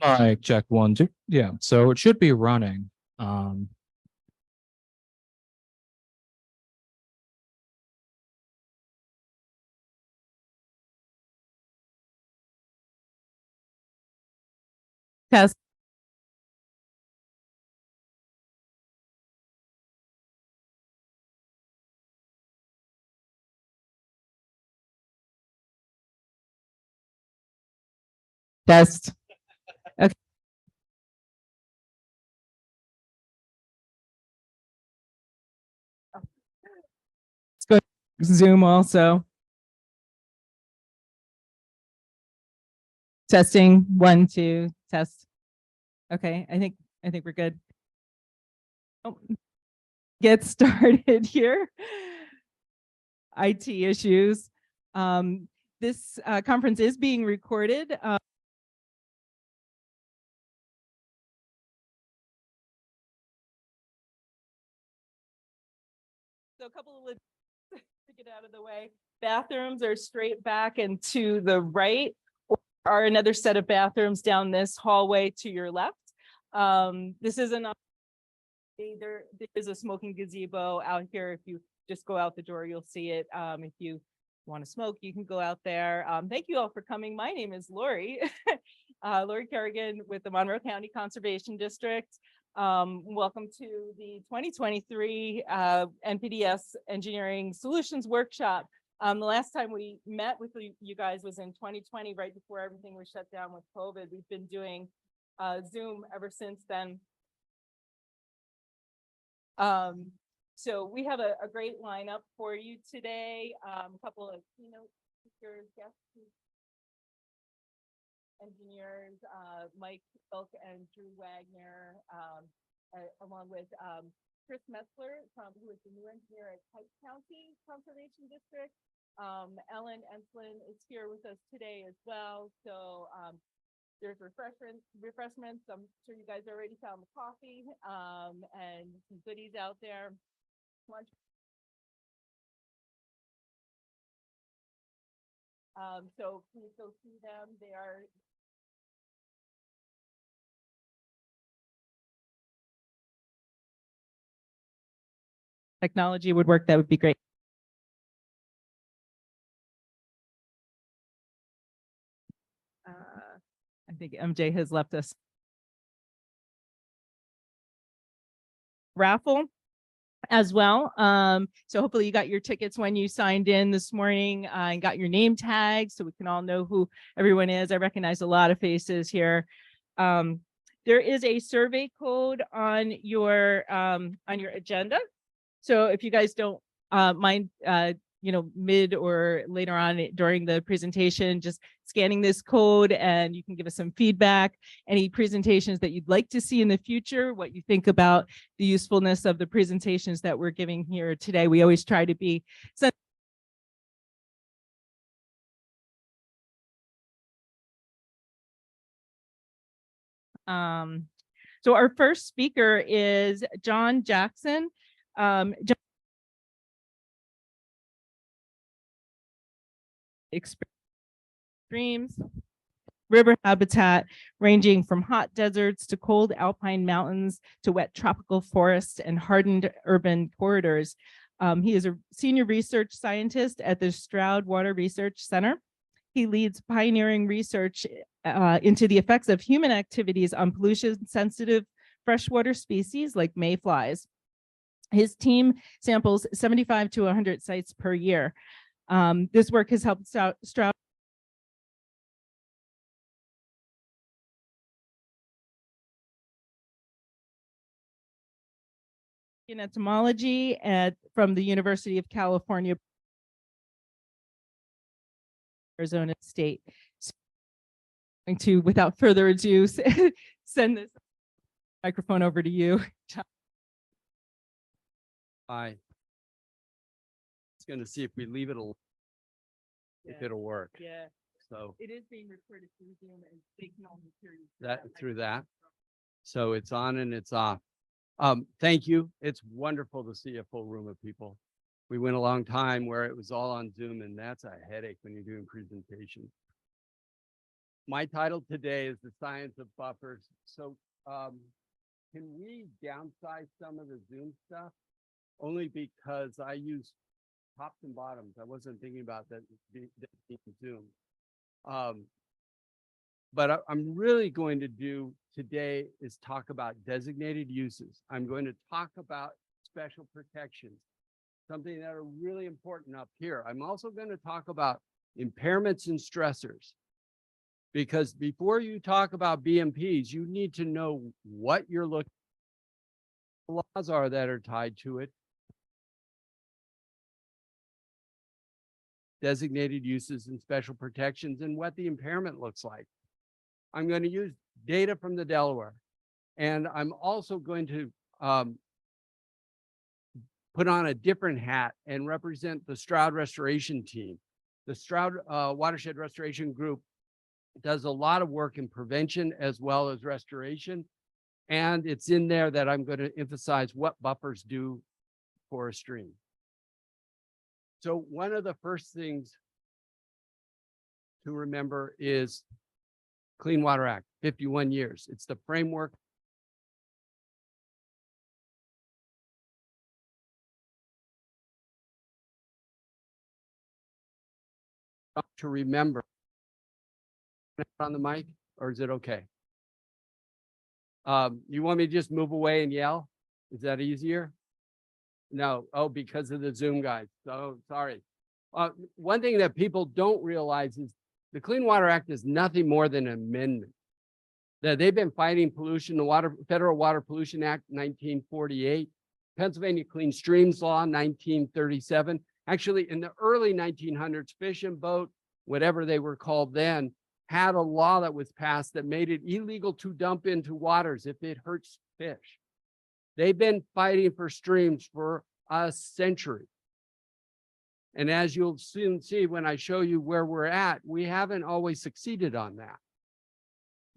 Mic check 1, 2. Yeah, so it should be running. Test. Test. Okay. Let's go Zoom also. Testing 1, 2, test. Okay, I think we're good. Oh, get started here. IT issues. This conference is being recorded. So a couple of to get out of the way. Bathrooms are straight back and to the right, or another set of bathrooms down this hallway to your left. This is an there is a smoking gazebo out here. If you just go out the door, you'll see it. If you want to smoke, you can go out there. Thank you all for coming. My name is Lori, Lori Kerrigan with the Monroe County Conservation District. Welcome to the 2023 NPDS Engineering Solutions Workshop. The last time we met with you guys was in 2020, right before everything was shut down with COVID. We've been doing Zoom ever since then. So we have a great lineup for you today. A couple of keynote speakers, guest engineers, Mike Silk and Drew Wagner, along with Chris Metzler, who is the new engineer at Pike County Conservation District. Ellen Enslin is here with us today as well. So there's refreshments. I'm sure you guys already found the coffee and some goodies out there. Lunch. So please go see them. They are technology would work, that would be great. I think MJ has left us. Raffle as well. So hopefully you got your tickets when you signed in this morning and got your name tags so we can all know who everyone is. I recognize a lot of faces here. There is a survey code on your agenda. So if you guys don't mind mid or later on during the presentation, just scanning this code and you can give us some feedback, any presentations that you'd like to see in the future, what you think about the usefulness of the presentations that we're giving here today. We always try to be so our first speaker is John Jackson. Extremes, river habitat ranging from hot deserts to cold alpine mountains to wet tropical forests and hardened urban corridors. He is a senior research scientist at the Stroud Water Research Center. He leads pioneering research into the effects of human activities on pollution-sensitive freshwater species like mayflies. His team samples 75 to 100 sites per year. This work has helped Stroud in entomology from the University of California, Arizona State. So I'm going to, without further ado, send this microphone over to you, John. Hi. It's going to see if we leave it alone, if it'll work. Yeah. So it is being recorded through Zoom and they can only hear you through that. So it's on and it's off. Thank you. It's wonderful to see a full room of people. We went a long time where it was all on Zoom, and that's a headache when you're doing presentation. my title today is the science of buffers. So can we downsize some of the Zoom stuff? Only because I use tops and bottoms. I wasn't thinking about that being Zoom. But I'm really going to do today is talk about designated uses. I'm going to talk about special protections, something that are really important up here. I'm also going to talk about impairments and stressors, because before you talk about BMPs, you need to know what you're looking at, what laws are that are tied to it, designated uses and special protections, and what the impairment looks like. I'm going to use data from the Delaware, and I'm also going to put on a different hat and represent the Stroud Restoration Team. The Stroud Watershed Restoration Group does a lot of work in prevention as well as restoration. And it's in there that I'm going to emphasize what buffers do for a stream. So one of the first things to remember is Clean Water Act, 51 years. It's the framework to remember. On the mic, or is it okay? You want me to just move away and yell? Is that easier? No. Oh, because of the Zoom guys. So sorry. One thing that people don't realize is the Clean Water Act is nothing more than an amendment. That they've been fighting pollution, the Federal Water Pollution Act, 1948, Pennsylvania Clean Streams Law, 1937. Actually, in the early 1900s, fish and boat, whatever they were called then, had a law that was passed that made it illegal to dump into waters if it hurts fish. They've been fighting for streams for a century. And as you'll soon see when I show you where we're at, we haven't always succeeded on that.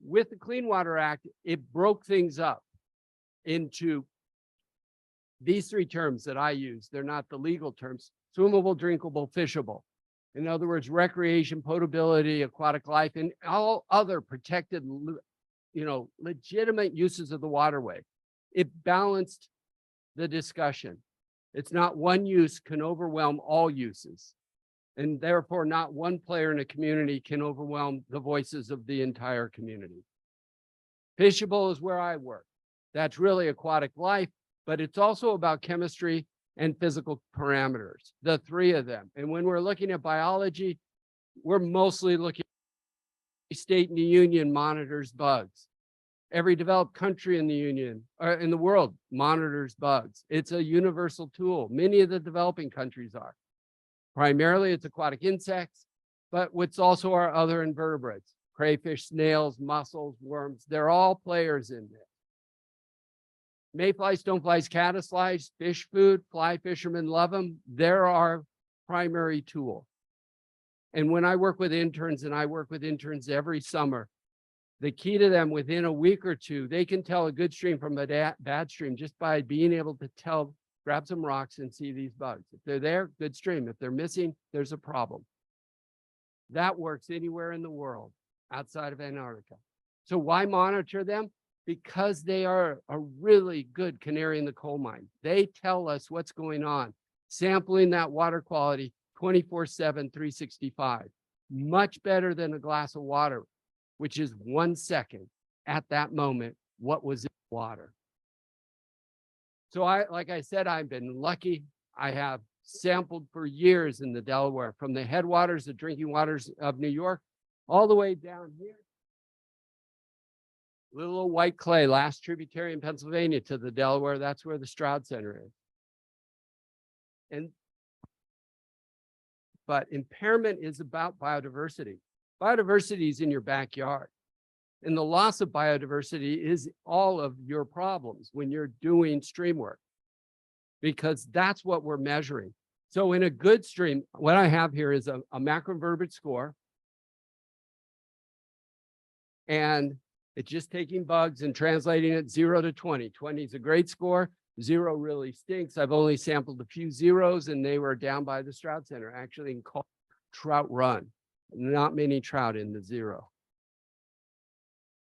With the Clean Water Act, it broke things up into these three terms that I use. They're not the legal terms: swimmable, drinkable, fishable. In other words, recreation, potability, aquatic life, and all other protected, legitimate uses of the waterway. It balanced the discussion. It's not one use can overwhelm all uses. And therefore, not one player in a community can overwhelm the voices of the entire community. Fishable is where I work. That's really aquatic life, but it's also about chemistry and physical parameters, the three of them. And when we're looking at biology, we're mostly looking at every state in the union monitors bugs. Every developed country in the union or in the world monitors bugs. It's a universal tool. Many of the developing countries are. Primarily, it's aquatic insects, but what's also our other invertebrates: crayfish, snails, mussels, worms. They're all players in this. Mayflies, stoneflies, caddisflies, fish food, fly fishermen love them. They're our primary tool. And when I work with interns, and I work with interns every summer, the key to them, within a week or two, they can tell a good stream from a bad stream just by being able to tell, grab some rocks and see these bugs. If they're there, good stream. If they're missing, there's a problem. That works anywhere in the world outside of Antarctica. So why monitor them? Because they are a really good canary in the coal mine. They tell us what's going on, sampling that water quality 24/7, 365. Much better than a glass of water, which is 1 second at that moment, what was in the water. So like I said, I've been lucky. I have sampled for years in the Delaware, from the headwaters, the drinking waters of New York, all the way down here. Little old white clay, last tributary in Pennsylvania to the Delaware. That's where the Stroud Center is. But impairment is about biodiversity. Biodiversity is in your backyard. And the loss of biodiversity is all of your problems when you're doing stream work, because that's what we're measuring. So in a good stream, what I have here is a macroinvertebrate score. And it's just taking bugs and translating it 0 to 20. 20 is a great score. 0 really stinks. I've only sampled a few zeros, and they were down by the Stroud Center, actually in Trout Run. Not many trout in the 0.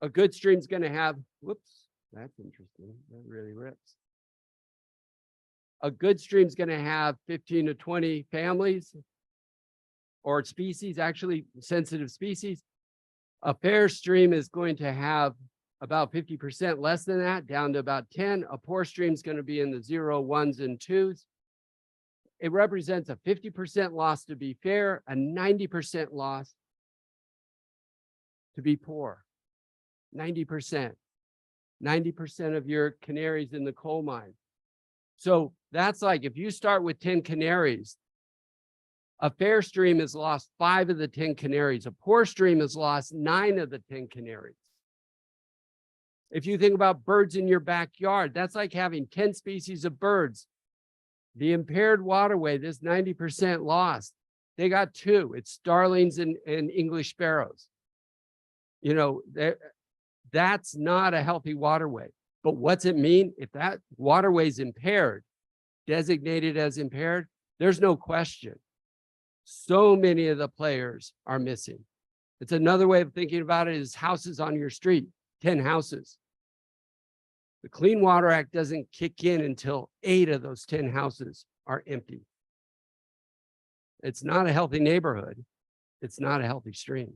A good stream's going to have, whoops, that's interesting. That really rips. A good stream's going to have 15 to 20 families or species, actually sensitive species. A fair stream is going to have about 50% less than that, down to about 10. A poor stream is going to be in the 0, 1s, and 2s. It represents a 50% loss to be fair, a 90% loss to be poor. 90%. 90% of your canaries in the coal mine. So that's like if you start with 10 canaries, a fair stream has lost 5 of the 10 canaries. A poor stream has lost 9 of the 10 canaries. If you think about birds in your backyard, that's like having 10 species of birds. The impaired waterway, this 90% lost, they got 2. It's starlings and English sparrows. You know, that's not a healthy waterway. But what's it mean? If that waterway is impaired, designated as impaired, there's no question. So many of the players are missing. It's another way of thinking about it is houses on your street, 10 houses. The Clean Water Act doesn't kick in until 8 of those 10 houses are empty. It's not a healthy neighborhood. It's not a healthy stream.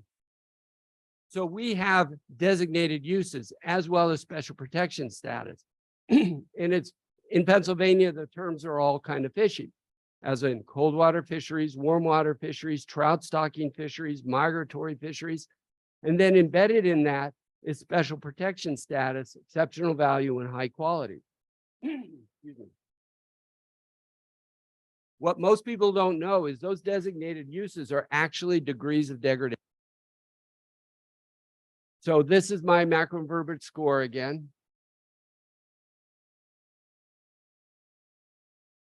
So we have designated uses as well as special protection status. And it's in Pennsylvania, the terms are all kind of fishy, as in cold water fisheries, warm water fisheries, trout stocking fisheries, migratory fisheries. And then embedded in that is special protection status, exceptional value, and high quality. Excuse me. What most people don't know is those designated uses are actually degrees of degradation. So this is my macroinvertebrate score again.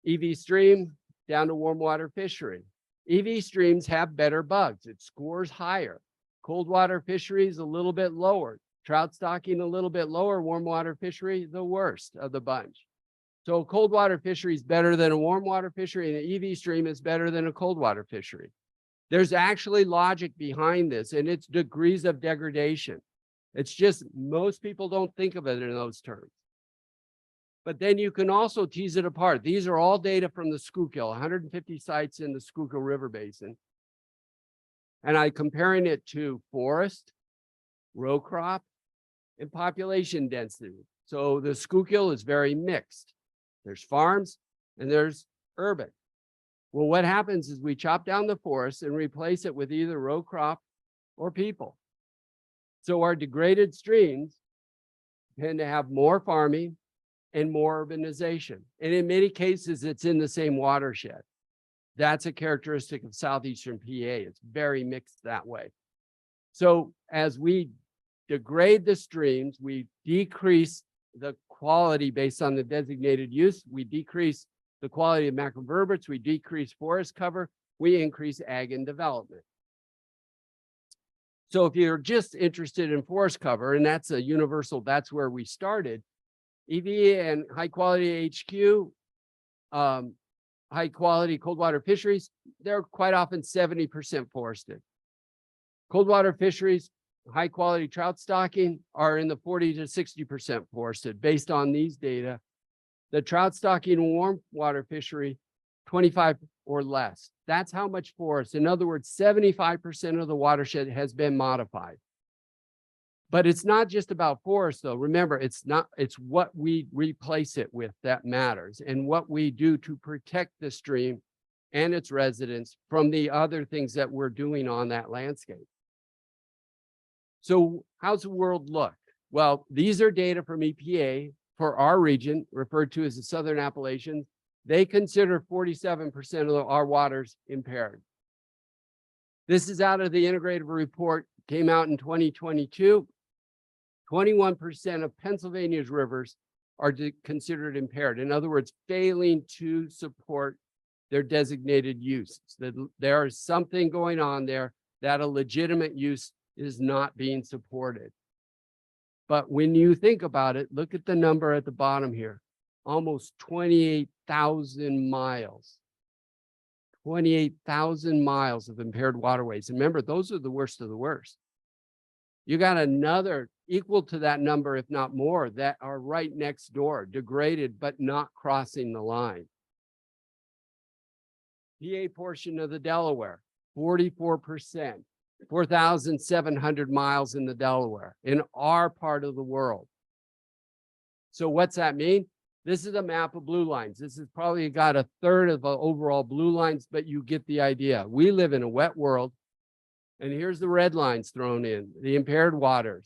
EV stream down to warm water fishery. EV streams have better bugs. It scores higher. Cold water fisheries a little bit lower. Trout stocking a little bit lower. Warm water fishery, the worst of the bunch. So a cold water fishery is better than a warm water fishery, and an EV stream is better than a cold water fishery. There's actually logic behind this, and it's degrees of degradation. It's just most people don't think of it in those terms. But then you can also tease it apart. These are all data from the Schuylkill, 150 sites in the Schuylkill River Basin. And I'm comparing it to forest, row crop, and population density. So the Schuylkill is very mixed. There's farms and there's urban. Well, what happens is we chop down the forest and replace it with either row crop or people. So our degraded streams tend to have more farming and more urbanization. And in many cases, it's in the same watershed. That's a characteristic of southeastern PA. It's very mixed that way. So as we degrade the streams, we decrease the quality based on the designated use. We decrease the quality of macroinvertebrates. We decrease forest cover. We increase ag and development. So if you're just interested in forest cover, and that's a universal, that's where we started, EV and high quality HQ, high quality cold water fisheries, they're quite often 70% forested. Cold water fisheries, high quality trout stocking are in the 40 to 60% forested based on these data. The trout stocking warm water fishery, 25 or less. That's how much forest. In other words, 75% of the watershed has been modified. But it's not just about forest though. Remember, it's what we replace it with that matters, and what we do to protect the stream and its residents from the other things that we're doing on that landscape. So how's the world look? Well, these are data from EPA for our region, referred to as the Southern Appalachians. They consider 47% of our waters impaired. This is out of the integrated report, came out in 2022. 21% of Pennsylvania's rivers are considered impaired. In other words, failing to support their designated use. That there is something going on there that a legitimate use is not being supported. But when you think about it, look at the number at the bottom here, almost 28,000 miles. 28,000 miles of impaired waterways. And remember, those are the worst of the worst. You got another equal to that number, if not more, that are right next door, degraded, but not crossing the line. PA portion of the Delaware, 44%, 4,700 miles in the Delaware, in our part of the world. So what's that mean? This is a map of blue lines. This is probably got a third of the overall blue lines, but you get the idea. We live in a wet world. And here's the red lines thrown in, the impaired waters.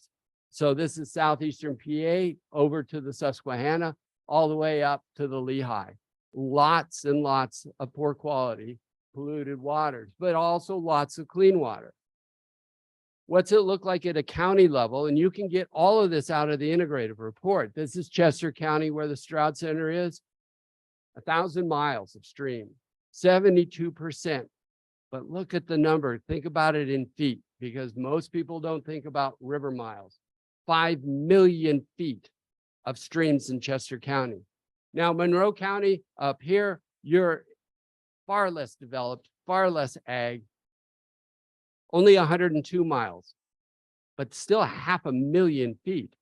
So this is southeastern PA over to the Susquehanna, all the way up to the Lehigh. Lots and lots of poor quality polluted waters, but also lots of clean water. What's it look like at a county level? And you can get all of this out of the integrative report. This is Chester County, where the Stroud Center is. 1,000 miles of stream, 72%. But look at the number. Think about it in feet, because most people don't think about river miles. 5 million feet of streams in Chester County. Now, Monroe County up here, you're far less developed, far less ag, only 102 miles, but still 500,000 feet.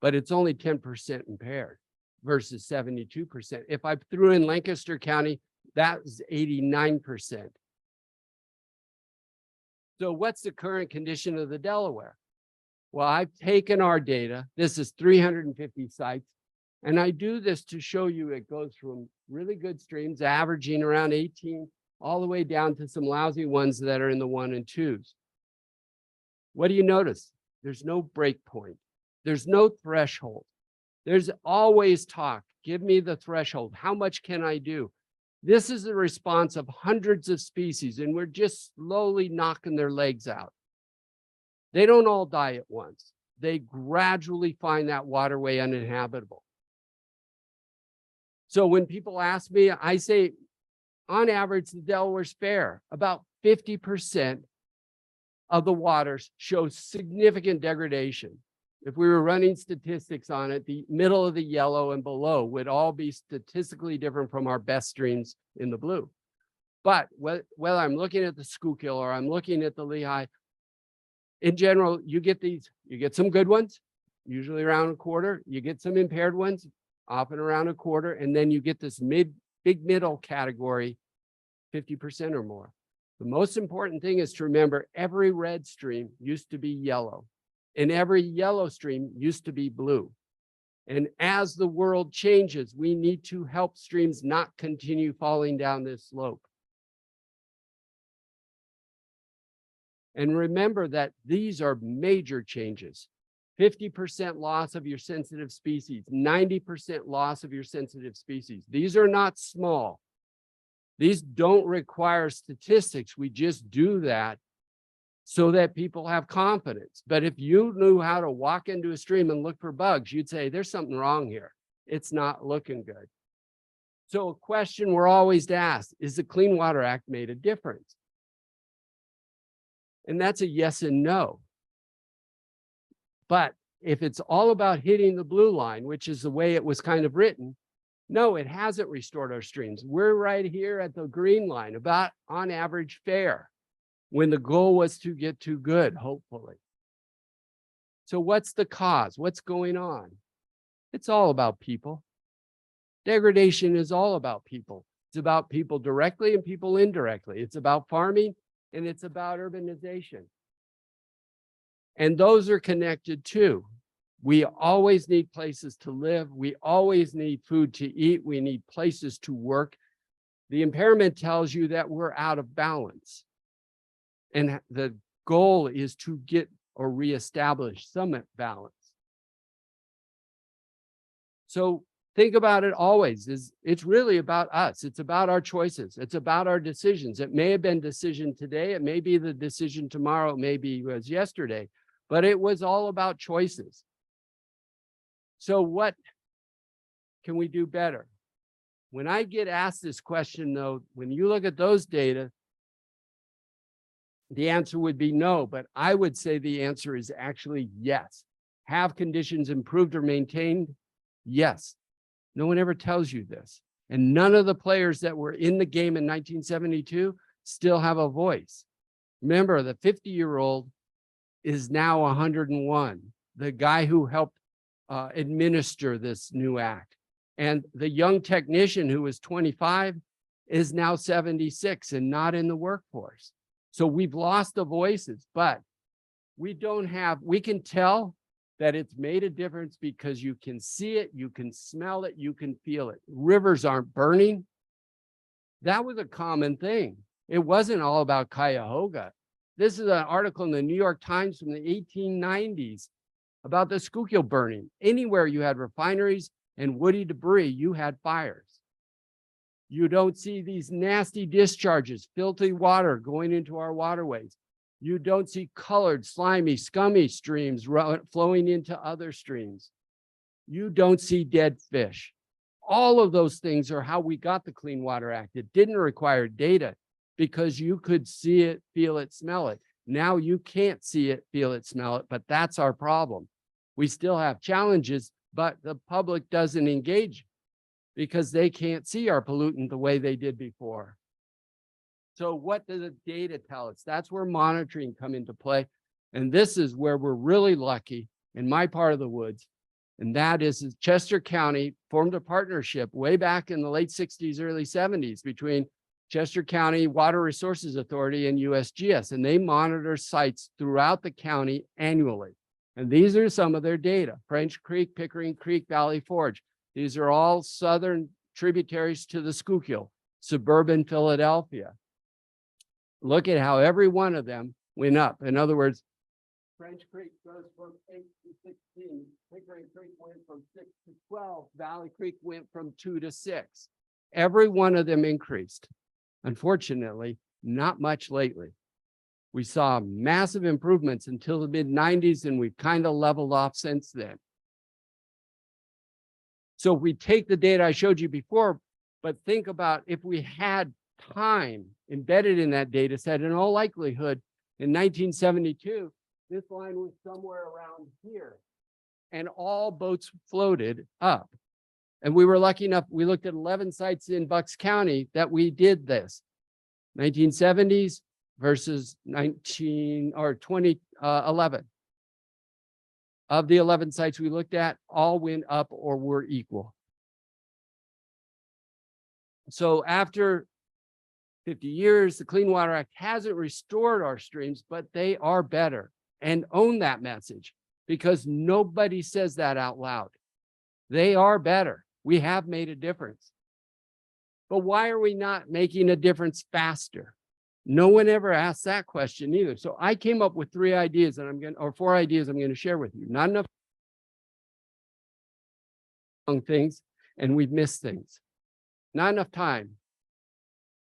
But it's only 10% impaired versus 72%. If I threw in Lancaster County, that's 89%. So what's the current condition of the Delaware? Well, I've taken our data. This is 350 sites. And I do this to show you it goes from really good streams, averaging around 18, all the way down to some lousy ones that are in the 1 and 2s. What do you notice? There's no break point. There's no threshold. There's always talk. Give me the threshold. How much can I do? This is the response of hundreds of species, and we're just slowly knocking their legs out. They don't all die at once. They gradually find that waterway uninhabitable. So when people ask me, I say, on average, the Delaware's fair. About 50% of the waters show significant degradation. If we were running statistics on it, the middle of the yellow and below would all be statistically different from our best streams in the blue. But whether I'm looking at the Schuylkill or I'm looking at the Lehigh, in general, you get some good ones, usually around a quarter. You get some impaired ones, often around a quarter. And then you get this big middle category, 50% or more. The most important thing is to remember every red stream used to be yellow. And every yellow stream used to be blue. And as the world changes, we need to help streams not continue falling down this slope. And remember that these are major changes. 50% loss of your sensitive species, 90% loss of your sensitive species. These are not small. These don't require statistics. We just do that so that people have confidence. But if you knew how to walk into a stream and look for bugs, you'd say, there's something wrong here. It's not looking good. So a question we're always asked, is the Clean Water Act made a difference? And that's a yes and no. But if it's all about hitting the blue line, which is the way it was kind of written, no, it hasn't restored our streams. We're right here at the green line, about on average fair, when the goal was to get to good, hopefully. So what's the cause? What's going on? It's all about people. Degradation is all about people. It's about people directly and people indirectly. It's about farming and it's about urbanization. And those are connected too. We always need places to live. We always need food to eat. We need places to work. The impairment tells you that we're out of balance. And the goal is to get or reestablish some balance. So think about it always. It's really about us. It's about our choices. It's about our decisions. It may have been decision today. It may be the decision tomorrow. It maybe was yesterday. But it was all about choices. So what can we do better? When I get asked this question, though, when you look at those data, the answer would be no, but I would say the answer is actually yes. Have conditions improved or maintained? Yes. No one ever tells you this. And none of the players that were in the game in 1972 still have a voice. Remember, the 50-year-old is now 101. The guy who helped administer this new act. And the young technician who was 25 is now 76 and not in the workforce. So we've lost the voices, but we can tell that it's made a difference because you can see it, you can smell it, you can feel it. Rivers aren't burning. That was a common thing. It wasn't all about Cuyahoga. This is an article in the New York Times from the 1890s about the Schuylkill burning. Anywhere you had refineries and woody debris, you had fires. You don't see these nasty discharges, filthy water going into our waterways. You don't see colored, slimy, scummy streams flowing into other streams. You don't see dead fish. All of those things are how we got the Clean Water Act. It didn't require data because you could see it, feel it, smell it. Now you can't see it, feel it, smell it, but that's our problem. We still have challenges, but the public doesn't engage because they can't see our pollutant the way they did before. So what does the data tell us? That's where monitoring come into play. And this is where we're really lucky in my part of the woods. And that is Chester County formed a partnership way back in the late 60s, early 70s between Chester County Water Resources Authority and USGS, and they monitor sites throughout the county annually. And these are some of their data: French Creek, Pickering Creek, Valley Forge. These are all southern tributaries to the Schuylkill, suburban Philadelphia. Look at how every one of them went up. In other words, French Creek goes from 8 to 16. Pickering Creek went from 6 to 12. Valley Creek went from 2 to 6. Every one of them increased. Unfortunately, not much lately. We saw massive improvements until the mid-90s, and we've kind of leveled off since then. So if we take the data I showed you before, but think about if we had time embedded in that data set, in all likelihood, in 1972, this line was somewhere around here, and all boats floated up. And we were lucky enough, we looked at 11 sites in Bucks County that we did this. 1970s versus 2011. Of the 11 sites we looked at, all went up or were equal. So after 50 years, the Clean Water Act hasn't restored our streams, but they are better, and own that message, because nobody says that out loud. They are better. We have made a difference. But why are we not making a difference faster? No one ever asked that question either. So I came up with 4 ideas I'm going to share with you. Not enough things, and we've missed things. Not enough time.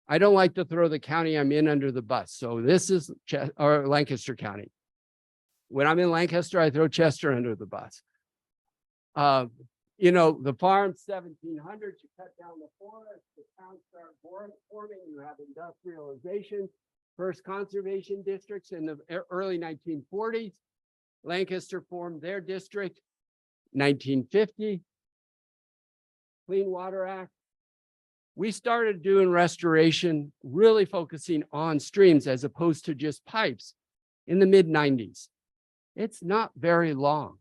I don't like to throw the county I'm in under the bus. So this is Lancaster County. When I'm in Lancaster, I throw Chester under the bus. You know, the farm, 1700s, you cut down the forest, the towns start forming, you have industrialization, first conservation districts in the early 1940s. Lancaster formed their district, 1950, Clean Water Act. We started doing restoration, really focusing on streams as opposed to just pipes in the mid-90s. It's not very long.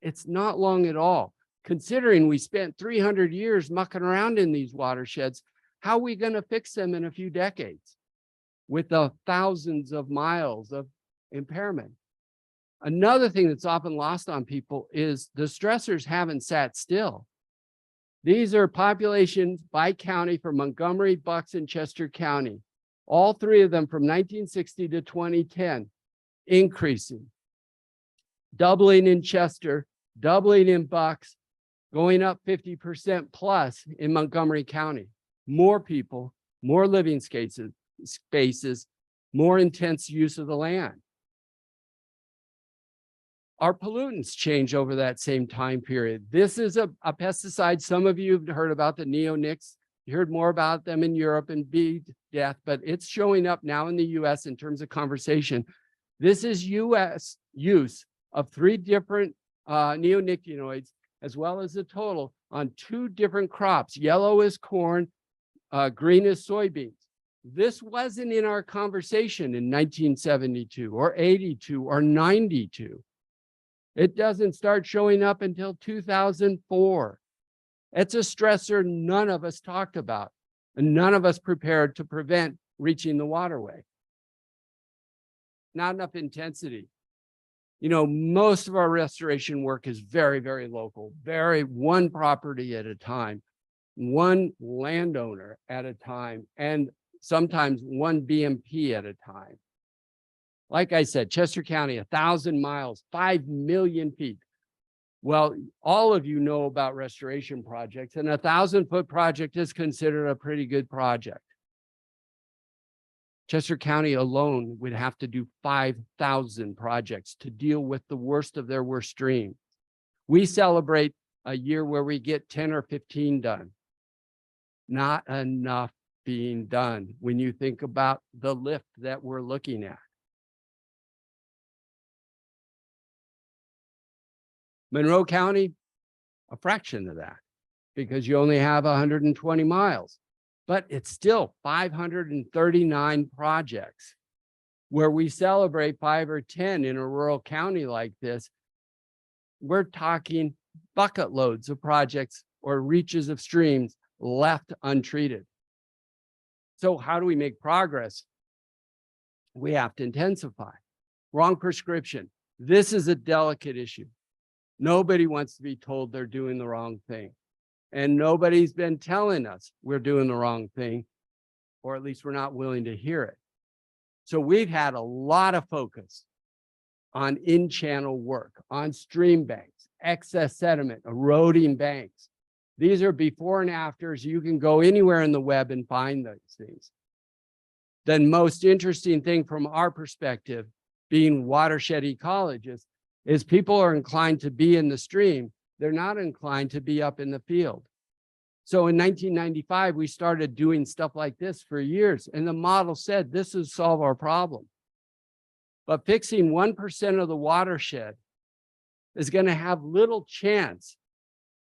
It's not long at all. Considering we spent 300 years mucking around in these watersheds, how are we going to fix them in a few decades with the thousands of miles of impairment? Another thing that's often lost on people is the stressors haven't sat still. These are populations by county for Montgomery, Bucks, and Chester County. All 3 of them from 1960 to 2010, increasing. Doubling in Chester, doubling in Bucks, going up 50% plus in Montgomery County. More people, more living spaces, more intense use of the land. Our pollutants change over that same time period. This is a pesticide. Some of you have heard about the neonics. You heard more about them in Europe and bee death, but it's showing up now in the US in terms of conversation. This is US use of 3 different neonicotinoids, as well as the total on 2 different crops. Yellow is corn, green is soybeans. This wasn't in our conversation in 1972 or 82 or 92. It doesn't start showing up until 2004. It's a stressor none of us talked about, and none of us prepared to prevent reaching the waterway. Not enough intensity. You know, most of our restoration work is very, very local, very one property at a time, one landowner at a time, and sometimes one BMP at a time. Like I said, Chester County, 1,000 miles, 5 million feet. Well, all of you know about restoration projects, and 1,000-foot project is considered a pretty good project. Chester County alone would have to do 5,000 projects to deal with the worst of their worst streams. We celebrate a year where we get 10 or 15 done. Not enough being done when you think about the lift that we're looking at. Monroe County, a fraction of that, because you only have 120 miles, but it's still 539 projects. Where we celebrate 5 or 10 in a rural county like this, we're talking bucket loads of projects or reaches of streams left untreated. So how do we make progress? We have to intensify. Wrong prescription. This is a delicate issue. Nobody wants to be told they're doing the wrong thing. And nobody's been telling us we're doing the wrong thing, or at least we're not willing to hear it. So we've had a lot of focus on in-channel work, on stream banks, excess sediment, eroding banks. These are before and afters. You can go anywhere in the web and find those things. The most interesting thing from our perspective, being watershed ecologists, is people are inclined to be in the stream. They're not inclined to be up in the field. So in 1995, we started doing stuff like this for years, and the model said this would solve our problem. But fixing 1% of the watershed is going to have little chance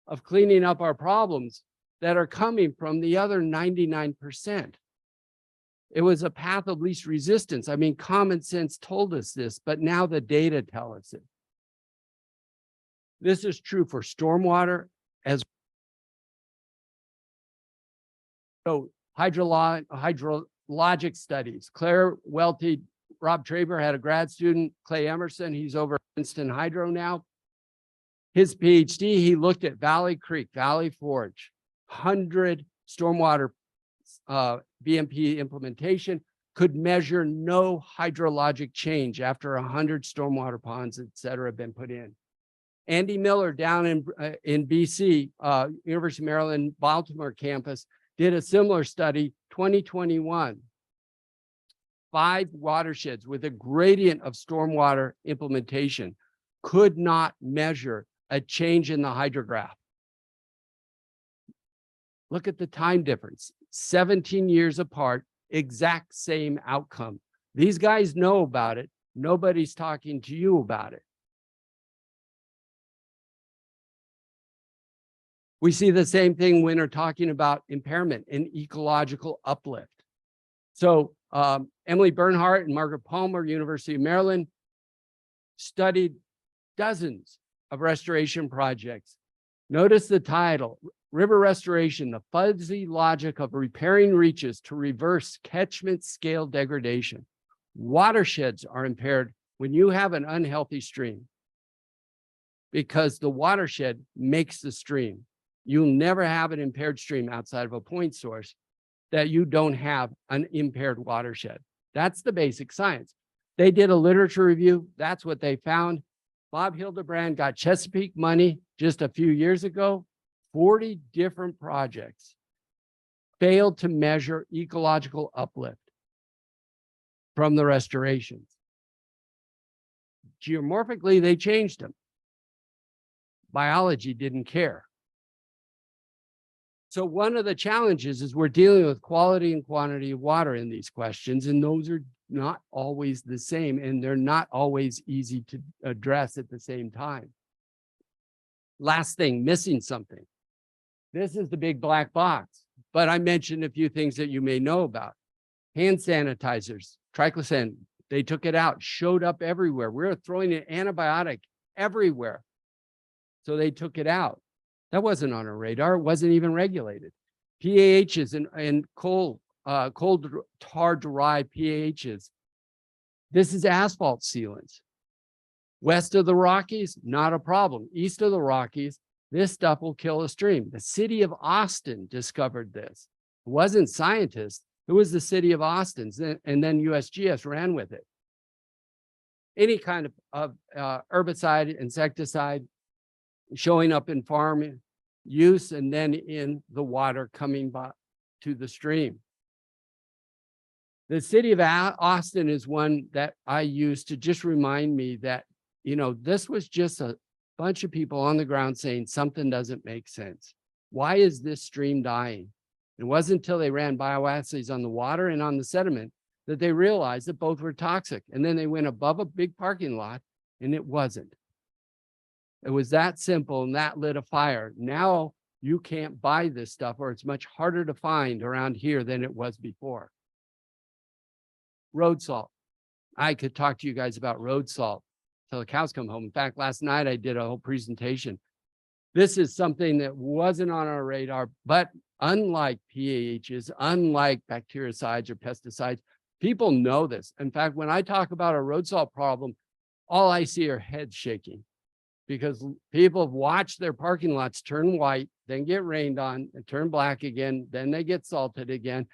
of cleaning up our problems that are coming from the other 99%. It was a path of least resistance. I mean, common sense told us this, but now the data tell us it. This is true for stormwater as so hydrologic studies. Claire Welty, Rob Traber had a grad student, Clay Emerson, he's over at Princeton Hydro now. His PhD, he looked at Valley Creek, Valley Forge, 100 stormwater BMP implementation, could measure no hydrologic change after 100 stormwater ponds, et cetera, have been put in. Andy Miller down in BC, University of Maryland, Baltimore campus, did a similar study, 2021. 5 watersheds with a gradient of stormwater implementation could not measure a change in the hydrograph. Look at the time difference, 17 years apart, exact same outcome. These guys know about it. Nobody's talking to you about it. We see the same thing when we're talking about impairment and ecological uplift. So Emily Bernhardt and Margaret Palmer, University of Maryland, studied dozens of restoration projects. Notice the title, River Restoration, the fuzzy logic of repairing reaches to reverse catchment scale degradation. Watersheds are impaired when you have an unhealthy stream because the watershed makes the stream. You'll never have an impaired stream outside of a point source that you don't have an impaired watershed. That's the basic science. They did a literature review. That's what they found. Bob Hildebrand got Chesapeake money just a few years ago. 40 different projects failed to measure ecological uplift from the restorations. Geomorphically, they changed them. Biology didn't care. So one of the challenges is we're dealing with quality and quantity of water in these questions, and those are not always the same, and they're not always easy to address at the same time. Last thing, missing something. This is the big black box, but I mentioned a few things that you may know about. Hand sanitizers, triclosan, they took it out, showed up everywhere. We were throwing an antibiotic everywhere. So they took it out. That wasn't on our radar. It wasn't even regulated. PAHs and coal tar derived PAHs. This is asphalt sealants. West of the Rockies, not a problem. East of the Rockies, this stuff will kill a stream. The city of Austin discovered this. It wasn't scientists. It was the city of Austin, and then USGS ran with it. Any kind of herbicide, insecticide showing up in farm use and then in the water coming by to the stream. The city of Austin is one that I use to just remind me that, you know, this was just a bunch of people on the ground saying something doesn't make sense. Why is this stream dying? It wasn't until they ran bioassays on the water and on the sediment that they realized that both were toxic. And then they went above a big parking lot and it wasn't. It was that simple and that lit a fire. Now you can't buy this stuff, or it's much harder to find around here than it was before. Road salt. I could talk to you guys about road salt till the cows come home. In fact, last night I did a whole presentation. This is something that wasn't on our radar, but unlike PAHs, unlike bactericides or pesticides, people know this. In fact, when I talk about a road salt problem, all I see are heads shaking because people have watched their parking lots turn white, then get rained on and turn black again, then they get salted again.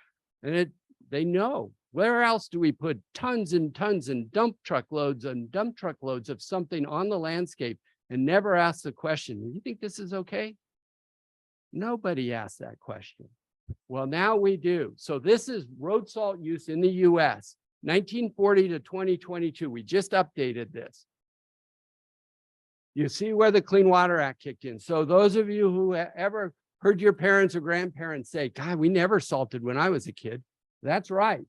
And they know. Where else do we put tons and tons and dump truck loads of something on the landscape and never ask the question, you think this is okay? Nobody asked that question. Well, now we do. So this is road salt use in the US, 1940 to 2022. We just updated this. You see where the Clean Water Act kicked in. So those of you who ever heard your parents or grandparents say, God, we never salted when I was a kid. That's right.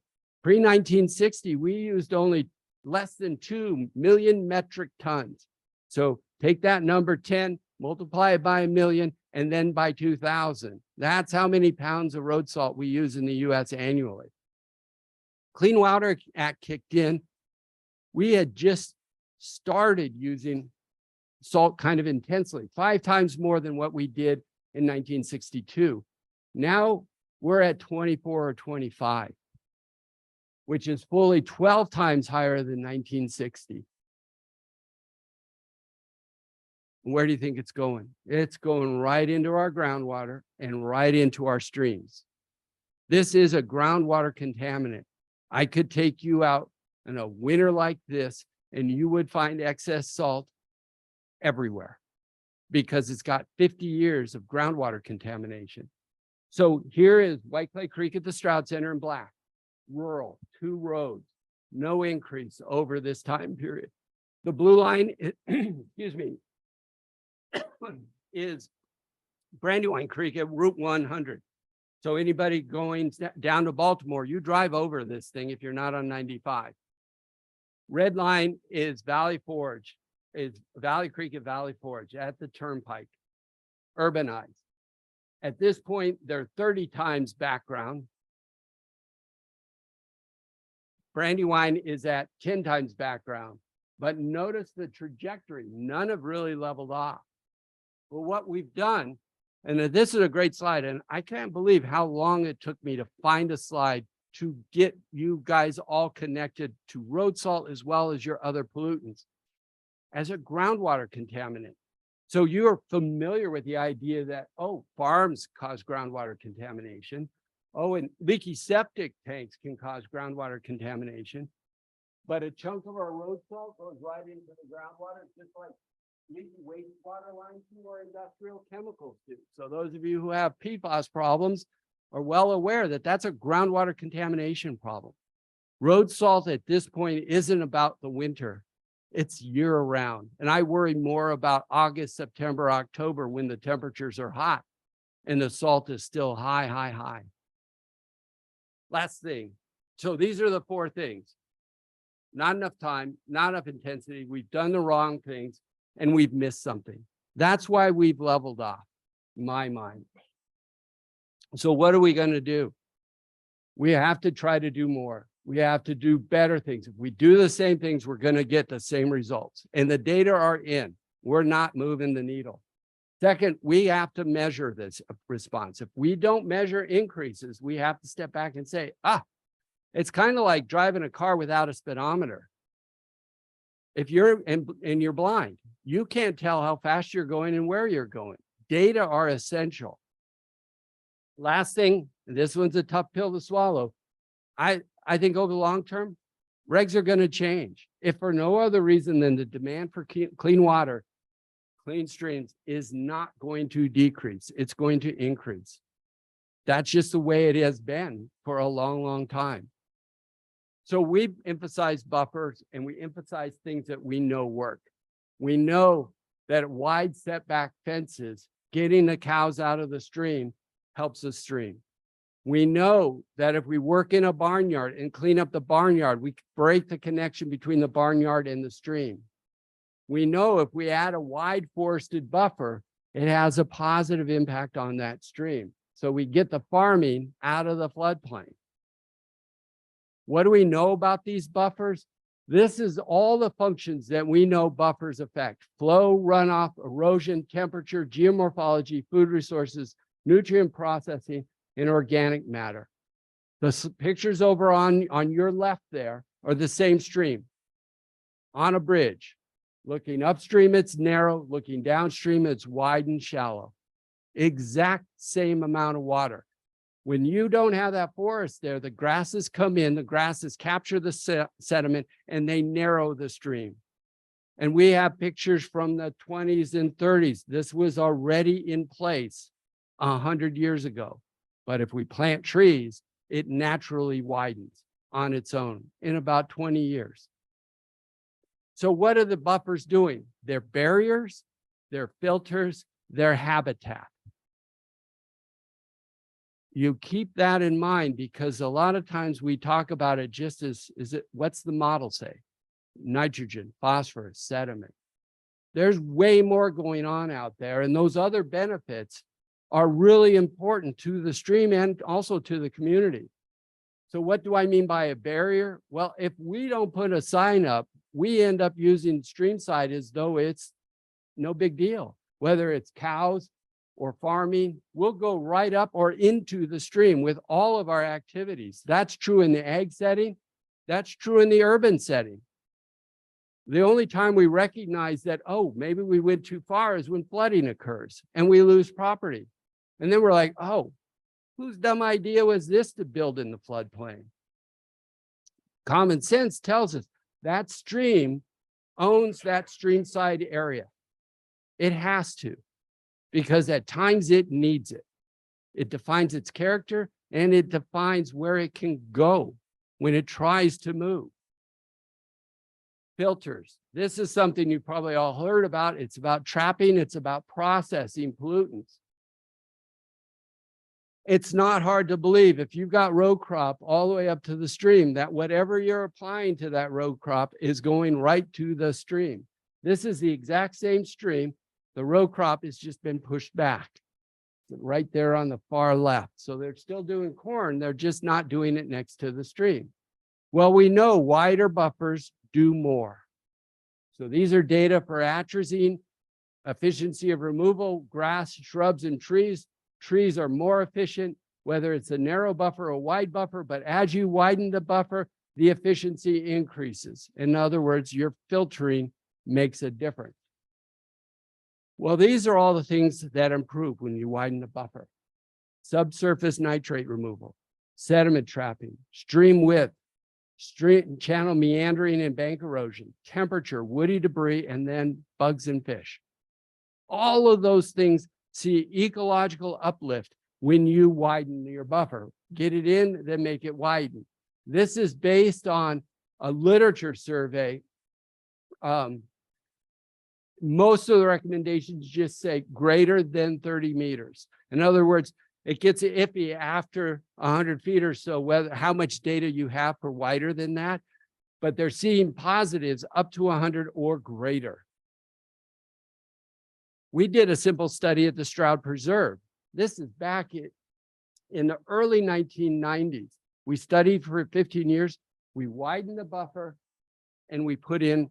Pre-1960, we used only less than 2 million metric tons. So take that number 10, multiply it by 1 million, and then by 2,000. That's how many pounds of road salt we use in the US annually. Clean Water Act kicked in. We had just started using salt kind of intensely, 5 times more than what we did in 1962. Now we're at 24 or 25. Which is fully 12 times higher than 1960. Where do you think it's going? It's going right into our groundwater and right into our streams. This is a groundwater contaminant. I could take you out in a winter like this and you would find excess salt everywhere because it's got 50 years of groundwater contamination. So here is White Clay Creek at the Stroud Center in black. Rural, 2 roads, no increase over this time period. The blue line, excuse me, is Brandywine Creek at Route 100. So anybody going down to Baltimore, you drive over this thing if you're not on 95. Red line is Valley Forge, is Valley Creek at Valley Forge at the Turnpike, urbanized. At this point, they're 30 times background. Brandywine is at 10 times background, but notice the trajectory. None have really leveled off. Well, what we've done, and this is a great slide, and I can't believe how long it took me to find a slide to get you guys all connected to road salt as well as your other pollutants as a groundwater contaminant. So you're familiar with the idea that, oh, farms cause groundwater contamination. Oh, and leaky septic tanks can cause groundwater contamination. But a chunk of our road salt goes right into the groundwater, just like leaky wastewater lines do or industrial chemicals do. So those of you who have PFAS problems are well aware that that's a groundwater contamination problem. Road salt at this point isn't about the winter. It's year round. And I worry more about August, September, October when the temperatures are hot and the salt is still high, high, high. Last thing. So these are the 4 things. Not enough time, not enough intensity. We've done the wrong things and we've missed something. That's why we've leveled off, in my mind. So what are we going to do? We have to try to do more. We have to do better things. If we do the same things, we're going to get the same results. And the data are in. We're not moving the needle. Second, we have to measure this response. If we don't measure increases, we have to step back and say, it's kind of like driving a car without a speedometer. If you're and you're blind, you can't tell how fast you're going and where you're going. Data are essential. Last thing, and this one's a tough pill to swallow. I think over the long term, regs are going to change. If for no other reason than the demand for clean water, clean streams is not going to decrease. It's going to increase. That's just the way it has been for a long, long time. So we emphasize buffers and we emphasize things that we know work. We know that wide setback fences, getting the cows out of the stream, helps the stream. We know that if we work in a barnyard and clean up the barnyard, we break the connection between the barnyard and the stream. We know if we add a wide forested buffer, it has a positive impact on that stream. So we get the farming out of the floodplain. What do we know about these buffers? This is all the functions that we know buffers affect: flow, runoff, erosion, temperature, geomorphology, food resources, nutrient processing, and organic matter. The pictures over on your left there are the same stream on a bridge. Looking upstream, it's narrow. Looking downstream, it's wide and shallow. Exact same amount of water. When you don't have that forest there, the grasses come in, the grasses capture the sediment, and they narrow the stream. And we have pictures from the 20s and 30s. This was already in place 100 years ago. But if we plant trees, it naturally widens on its own in about 20 years. So what are the buffers doing? They're barriers, they're filters, they're habitat. You keep that in mind because a lot of times we talk about it just as, what's the model say? Nitrogen, phosphorus, sediment. There's way more going on out there, and those other benefits are really important to the stream and also to the community. So what do I mean by a barrier? Well, if we don't put a sign up, we end up using streamside as though it's no big deal. Whether it's cows or farming, we'll go right up or into the stream with all of our activities. That's true in the ag setting. That's true in the urban setting. The only time we recognize that, oh, maybe we went too far is when flooding occurs and we lose property. And then we're like, oh, whose dumb idea was this to build in the floodplain? Common sense tells us that stream owns that streamside area. It has to, because at times it needs it. It defines its character and it defines where it can go when it tries to move. Filters. This is something you probably all heard about. It's about trapping. It's about processing pollutants. It's not hard to believe if you've got row crop all the way up to the stream that whatever you're applying to that row crop is going right to the stream. This is the exact same stream. The row crop has just been pushed back right there on the far left. So they're still doing corn. They're just not doing it next to the stream. Well, we know wider buffers do more. So these are data for atrazine, efficiency of removal, grass, shrubs, and trees. Trees are more efficient, whether it's a narrow buffer or a wide buffer, but as you widen the buffer, the efficiency increases. In other words, your filtering makes a difference. Well, these are all the things that improve when you widen the buffer. Subsurface nitrate removal, sediment trapping, stream width, stream channel meandering and bank erosion, temperature, woody debris, and then bugs and fish. All of those things see ecological uplift when you widen your buffer. Get it in, then make it widen. This is based on a literature survey. Most of the recommendations just say greater than 30 meters. In other words, it gets iffy after 100 feet or so, whether how much data you have for wider than that, but they're seeing positives up to 100 or greater. We did a simple study at the Stroud Preserve. This is back in the early 1990s. We studied for 15 years. We widened the buffer and we put in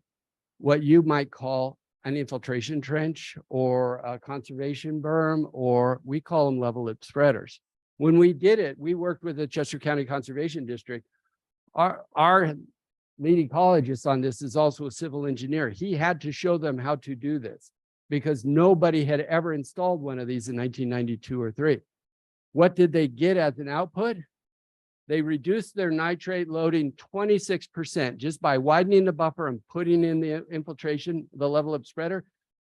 what you might call an infiltration trench or a conservation berm, or we call them level lip spreaders. When we did it, we worked with the Chester County Conservation District. Our lead ecologist on this is also a civil engineer. He had to show them how to do this because nobody had ever installed one of these in 1992 or 3. What did they get as an output? They reduced their nitrate loading 26% just by widening the buffer and putting in the infiltration, the level of spreader.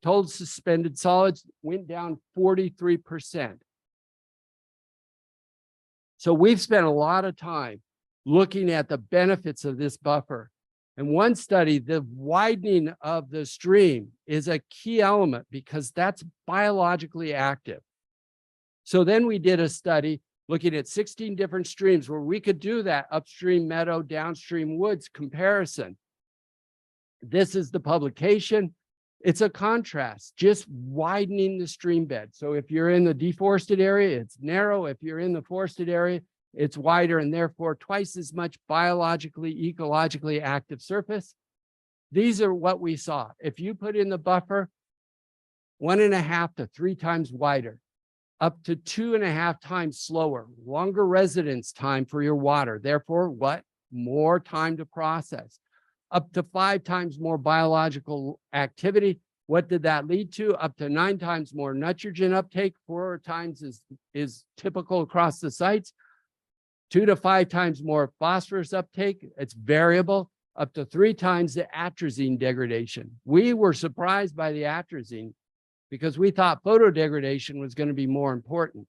Total suspended solids went down 43%. So we've spent a lot of time looking at the benefits of this buffer. And one study, the widening of the stream is a key element because that's biologically active. So then we did a study looking at 16 different streams where we could do that upstream meadow, downstream woods comparison. This is the publication. It's a contrast, just widening the stream bed. So if you're in the deforested area, it's narrow. If you're in the forested area, it's wider and therefore twice as much biologically, ecologically active surface. These are what we saw. If you put in the buffer, 1.5 to 3 times wider, up to 2.5 times slower, longer residence time for your water. Therefore, what? More time to process. Up to 5 times more biological activity. What did that lead to? Up to 9 times more nitrogen uptake. 4 times is typical across the sites. 2 to 5 times more phosphorus uptake. It's variable. Up to 3 times the atrazine degradation. We were surprised by the atrazine because we thought photodegradation was going to be more important.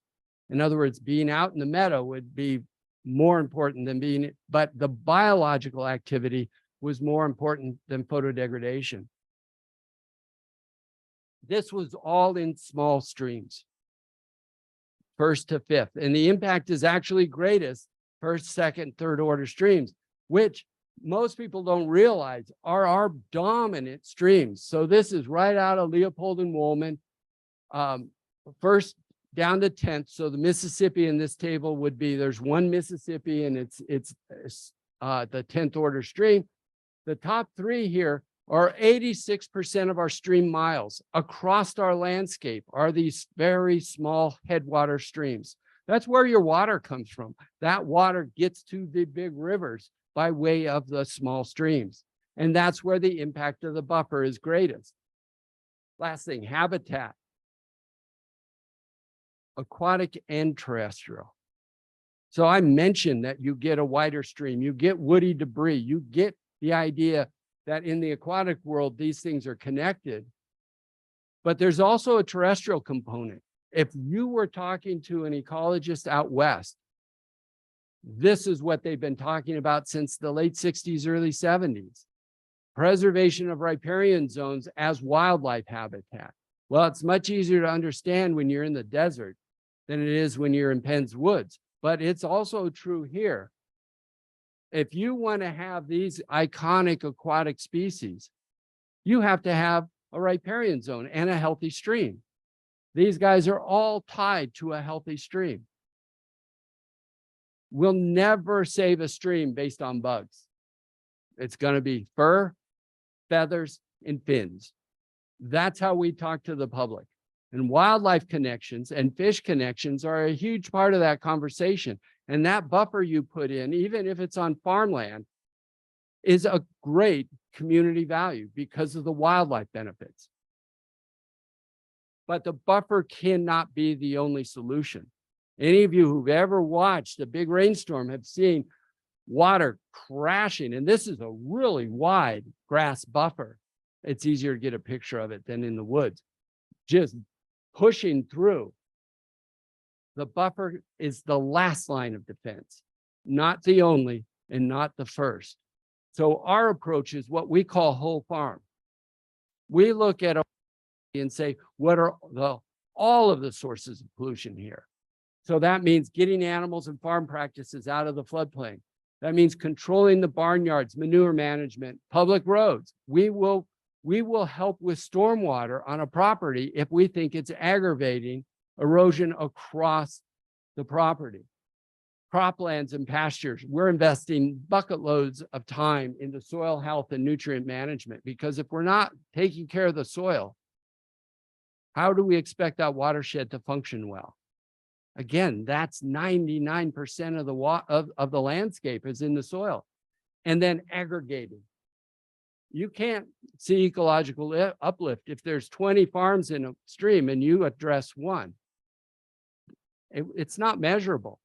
In other words, being out in the meadow would be more important than being, but the biological activity was more important than photodegradation. This was all in small streams, 1st to 5th, and the impact is actually greatest 1st, 2nd, 3rd order streams, which most people don't realize are our dominant streams. So this is right out of Leopold and Woolman, 1st down to 10th. So the Mississippi in this table would be, there's one Mississippi and it's the 10th order stream. The top 3 here are 86% of our stream miles across our landscape are these very small headwater streams. That's where your water comes from. That water gets to the big rivers by way of the small streams. And that's where the impact of the buffer is greatest. Last thing, habitat. Aquatic and terrestrial. So I mentioned that you get a wider stream, you get woody debris, you get the idea that in the aquatic world, these things are connected. But there's also a terrestrial component. If you were talking to an ecologist out west, this is what they've been talking about since the late 60s, early 70s. Preservation of riparian zones as wildlife habitat. Well, it's much easier to understand when you're in the desert than it is when you're in Penn's Woods. But it's also true here. If you want to have these iconic aquatic species, you have to have a riparian zone and a healthy stream. These guys are all tied to a healthy stream. We'll never save a stream based on bugs. It's going to be fur, feathers, and fins. That's how we talk to the public. And wildlife connections and fish connections are a huge part of that conversation. And that buffer you put in, even if it's on farmland, is a great community value because of the wildlife benefits. But the buffer cannot be the only solution. Any of you who've ever watched a big rainstorm have seen water crashing, and this is a really wide grass buffer. It's easier to get a picture of it than in the woods, just pushing through. The buffer is the last line of defense, not the only and not the first. So our approach is what we call whole farm. We look at and say, what are all of the sources of pollution here? So that means getting animals and farm practices out of the floodplain. That means controlling the barnyards, manure management, public roads. We will help with stormwater on a property if we think it's aggravating erosion across the property. croplands and pastures, we're investing bucket loads of time into soil health and nutrient management, because if we're not taking care of the soil, how do we expect that watershed to function well? Again, that's 99% of of the landscape is in the soil, and then aggregated. You can't see ecological uplift if there's 20 farms in a stream and you address one. It's not measurable.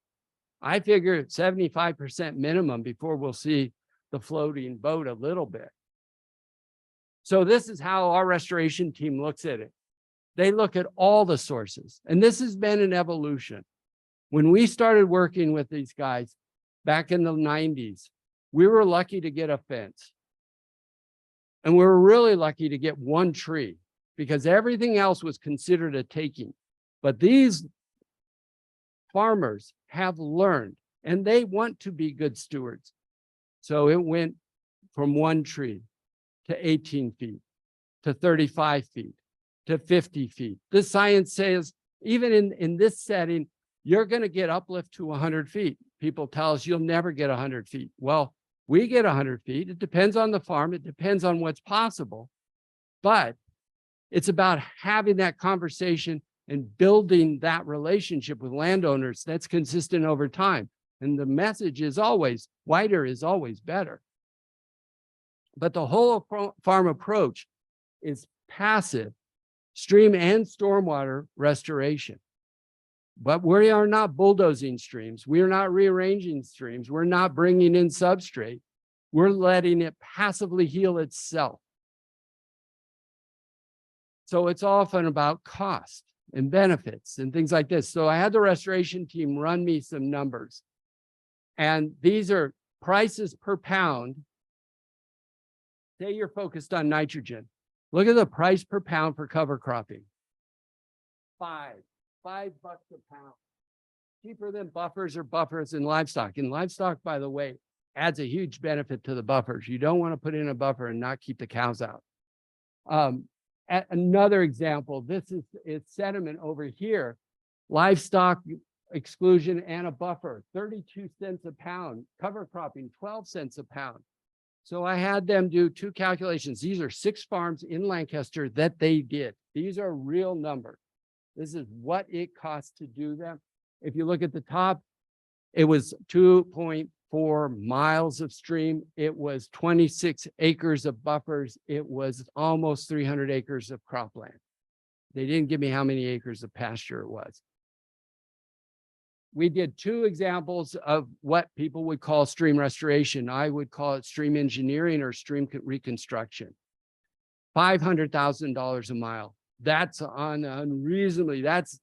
I figure 75% minimum before we'll see the floating boat a little bit. So this is how our restoration team looks at it. They look at all the sources, and this has been an evolution. When we started working with these guys back in the 90s, we were lucky to get a fence. And we were really lucky to get one tree, because everything else was considered a taking. But these farmers have learned, and they want to be good stewards. So it went from one tree to 18 feet, to 35 feet, to 50 feet. The science says, even in this setting, you're going to get uplift to 100 feet. People tell us you'll never get 100 feet. Well, we get 100 feet. It depends on the farm. It depends on what's possible. But it's about having that conversation and building that relationship with landowners that's consistent over time. And the message is always, wider is always better. But the whole farm approach is passive stream and stormwater restoration. But we are not bulldozing streams. We are not rearranging streams. We're not bringing in substrate. We're letting it passively heal itself. So it's often about cost and benefits and things like this. So I had the restoration team run me some numbers. And these are prices per pound. Say you're focused on nitrogen. Look at the price per pound for cover cropping. $5 a pound. Cheaper than buffers or buffers in livestock. And livestock, by the way, adds a huge benefit to the buffers. You don't want to put in a buffer and not keep the cows out. Another example, this is sediment over here. Livestock exclusion and a buffer, 32 cents a pound. Cover cropping, 12 cents a pound. So I had them do two calculations. These are 6 farms in Lancaster that they did. These are real numbers. This is what it costs to do them. If you look at the top, it was 2.4 miles of stream. It was 26 acres of buffers. It was almost 300 acres of cropland. They didn't give me how many acres of pasture it was. We did 2 examples of what people would call stream restoration. I would call it stream engineering or stream reconstruction. $500,000 a mile. That's unreasonably, that's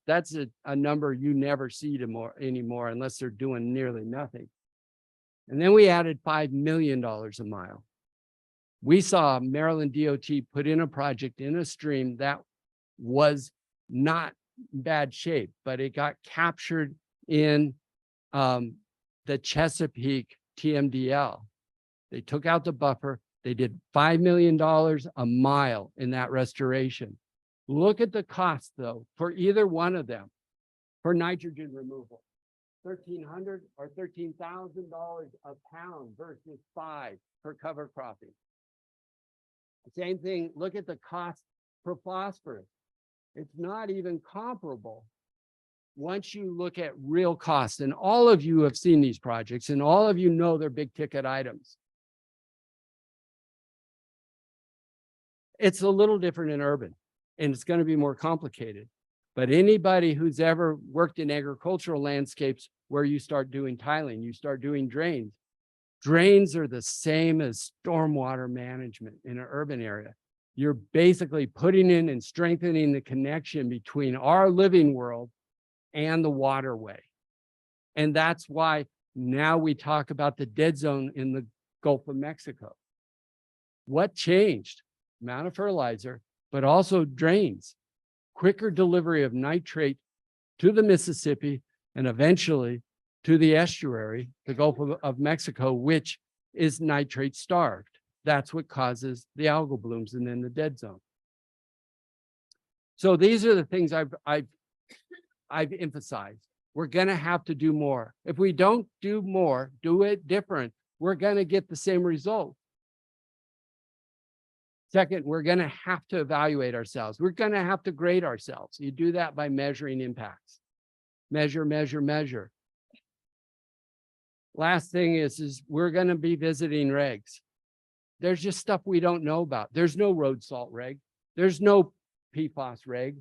a number you never see anymore unless they're doing nearly nothing. And then we added $5 million a mile. We saw Maryland DOT put in a project in a stream that was not in bad shape, but it got captured in the Chesapeake TMDL. They took out the buffer. They did $5 million a mile in that restoration. Look at the cost, though, for either one of them for nitrogen removal. $1,300 or $13,000 a pound versus $5 for cover cropping. Same thing, look at the cost for phosphorus. It's not even comparable once you look at real costs. And all of you have seen these projects, and all of you know they're big ticket items. It's a little different in urban, and it's going to be more complicated. But anybody who's ever worked in agricultural landscapes where you start doing tiling, you start doing drains. Drains are the same as stormwater management in an urban area. You're basically putting in and strengthening the connection between our living world and the waterway. And that's why now we talk about the dead zone in the Gulf of Mexico. What changed? Amount of fertilizer, but also drains. Quicker delivery of nitrate to the Mississippi and eventually to the estuary, the Gulf of Mexico, which is nitrate starved. That's what causes the algal blooms and then the dead zone. So these are the things I've emphasized. We're going to have to do more. If we don't do more, do it different, we're going to get the same result. Second, we're going to have to evaluate ourselves. We're going to have to grade ourselves. You do that by measuring impacts. Measure, measure, measure. Last thing is we're going to be visiting regs. There's just stuff we don't know about. There's no road salt reg. There's no PFAS reg.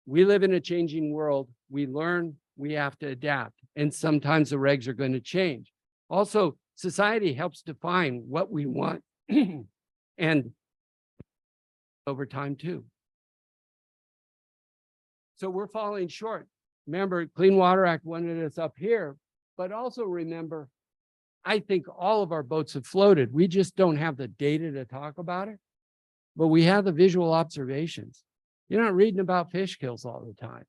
We live in a changing world. We learn, we have to adapt. And sometimes the regs are going to change. Also, society helps define what we want and over time too. So we're falling short. Remember, Clean Water Act wanted us up here, but also remember, I think all of our boats have floated. We just don't have the data to talk about it, but we have the visual observations. You're not reading about fish kills all the time.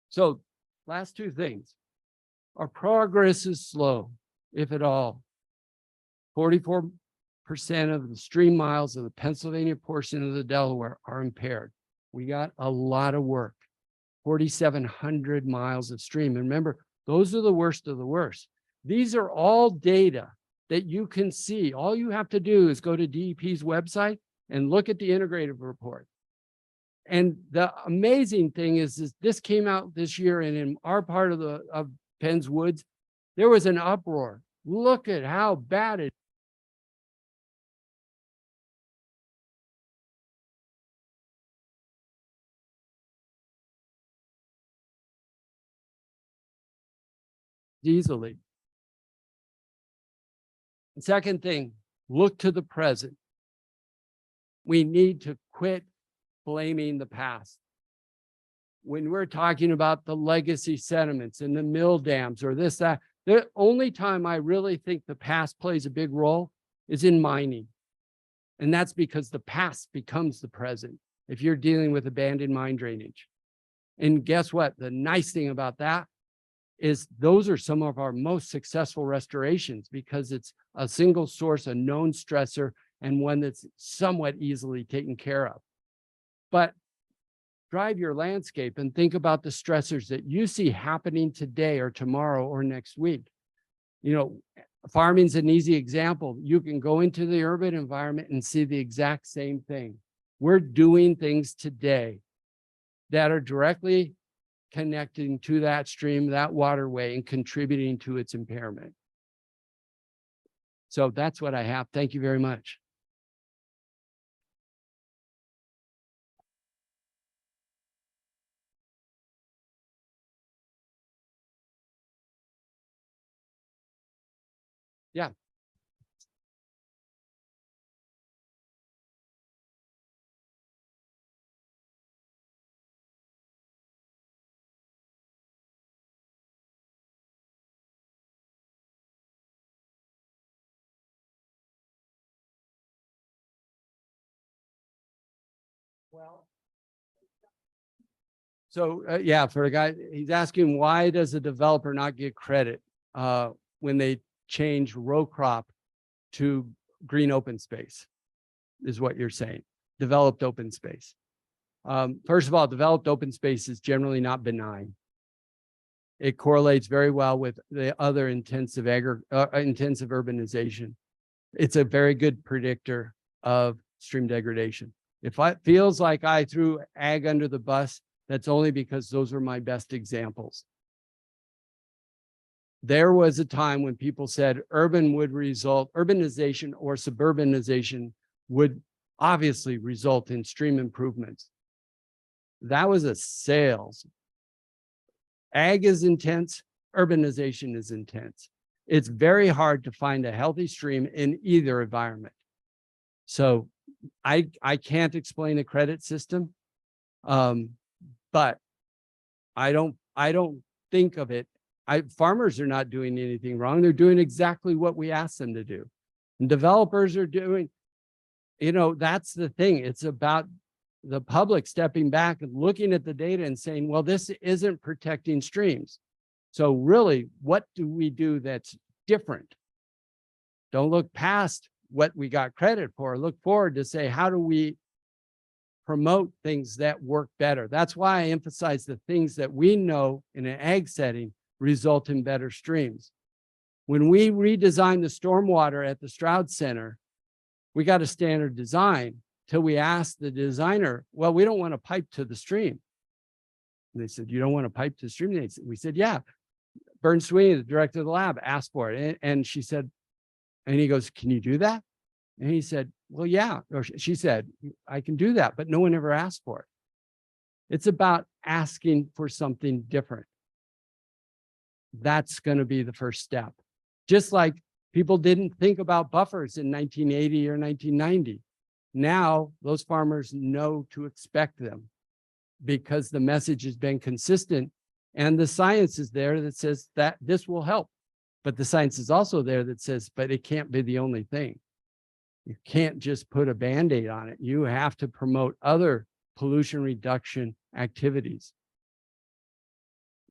So last two things. Our progress is slow, if at all. 44% of the stream miles of the Pennsylvania portion of the Delaware are impaired. We got a lot of work. 4,700 miles of stream. And remember, those are the worst of the worst. These are all data that you can see. All you have to do is go to DEP's website and look at the integrated report. And the amazing thing is this came out this year, and in our part of Penn's Woods, there was an uproar. Look at how bad it is. Easily. The second thing, look to the present. We need to quit blaming the past. When we're talking about the legacy sediments and the mill dams or this, that, the only time I really think the past plays a big role is in mining. And that's because the past becomes the present if you're dealing with abandoned mine drainage. And guess what? The nice thing about that is those are some of our most successful restorations because it's a single source, a known stressor, and one that's somewhat easily taken care of. But drive your landscape and think about the stressors that you see happening today or tomorrow or next week. You know, farming's an easy example. You can go into the urban environment and see the exact same thing. We're doing things today that are directly connecting to that stream, that waterway, and contributing to its impairment. So that's what I have. Thank you very much. Yeah. Well, so yeah, for a guy, he's asking why does a developer not get credit when they change row crop to green open space, is what you're saying, developed open space. First of all, developed open space is generally not benign. It correlates very well with the other intensive urbanization. It's a very good predictor of stream degradation. If it feels like I threw ag under the bus, that's only because those are my best examples. There was a time when people said urbanization or suburbanization would obviously result in stream improvements. That was a sales. Ag is intense, urbanization is intense. It's very hard to find a healthy stream in either environment. So I can't explain a credit system, but I don't think of it. Farmers are not doing anything wrong. They're doing exactly what we asked them to do. And developers are doing, you know, that's the thing. It's about the public stepping back and looking at the data and saying, well, this isn't protecting streams. So really, what do we do that's different? Don't look past what we got credit for. Look forward to say, how do we promote things that work better. That's why I emphasize the things that we know in an ag setting result in better streams. When we redesigned the stormwater at the Stroud Center, we got a standard design till we asked the designer, well, we don't want to pipe to the stream. And they said, you don't want to pipe to the stream? We said, yeah. Bern Sweeney, the director of the lab, asked for it. And she said, and he goes, can you do that? And he said, well, yeah. Or she said, I can do that, but no one ever asked for it. It's about asking for something different. That's going to be the first step. Just like people didn't think about buffers in 1980 or 1990. Now those farmers know to expect them because the message has been consistent and the science is there that says that this will help. But the science is also there that says, but it can't be the only thing. You can't just put a Band-Aid on it. You have to promote other pollution reduction activities.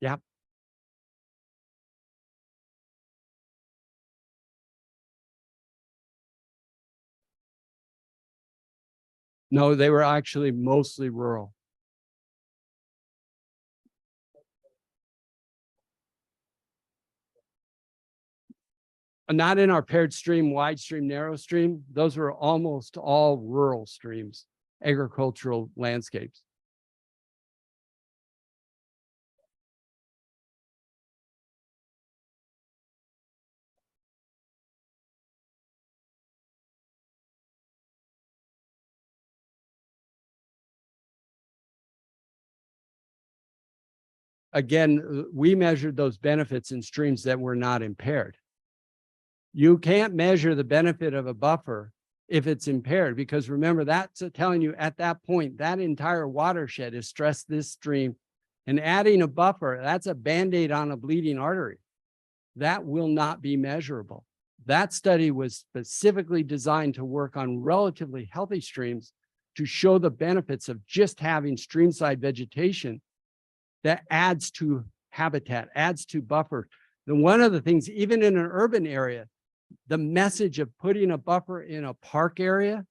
Yeah. No, they were actually mostly rural. Not in our paired stream, wide stream, narrow stream. Those were almost all rural streams, agricultural landscapes. Again, we measured those benefits in streams that were not impaired. You can't measure the benefit of a buffer if it's impaired, because remember, that's telling you at that point, that entire watershed is stressed this stream, and adding a buffer, that's a Band-Aid on a bleeding artery. That will not be measurable. That study was specifically designed to work on relatively healthy streams to show the benefits of just having streamside vegetation that adds to habitat, adds to buffer. Then one of the things, even in an urban area, the message of putting a buffer in a park area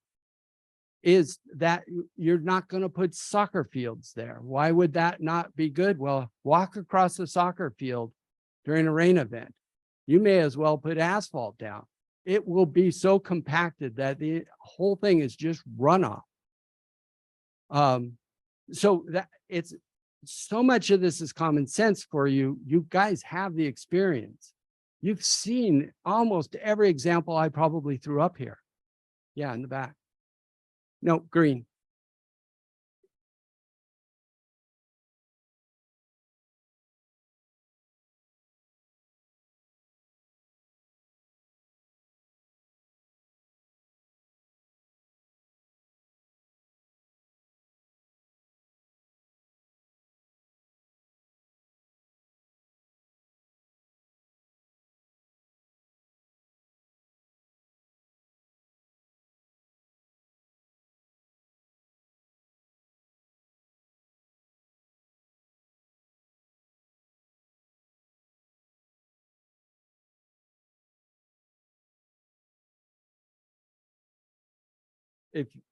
is that you're not going to put soccer fields there. Why would that not be good? Well, walk across the soccer field during a rain event. You may as well put asphalt down. It will be so compacted that the whole thing is just runoff. So that it's so much of this is common sense for you. You guys have the experience. You've seen almost every example I probably threw up here. Yeah, in the back. No, green.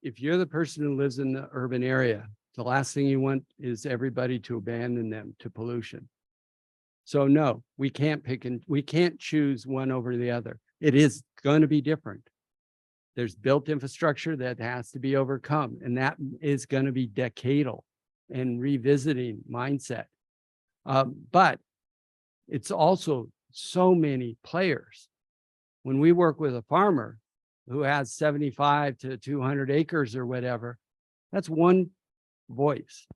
If you're the person who lives in the urban area, the last thing you want is everybody to abandon them to pollution. So no, we can't we can't choose one over the other. It is going to be different. There's built infrastructure that has to be overcome, and that is going to be decadal and revisiting mindset. But it's also so many players. When we work with a farmer who has 75 to 200 acres or whatever, that's one voice.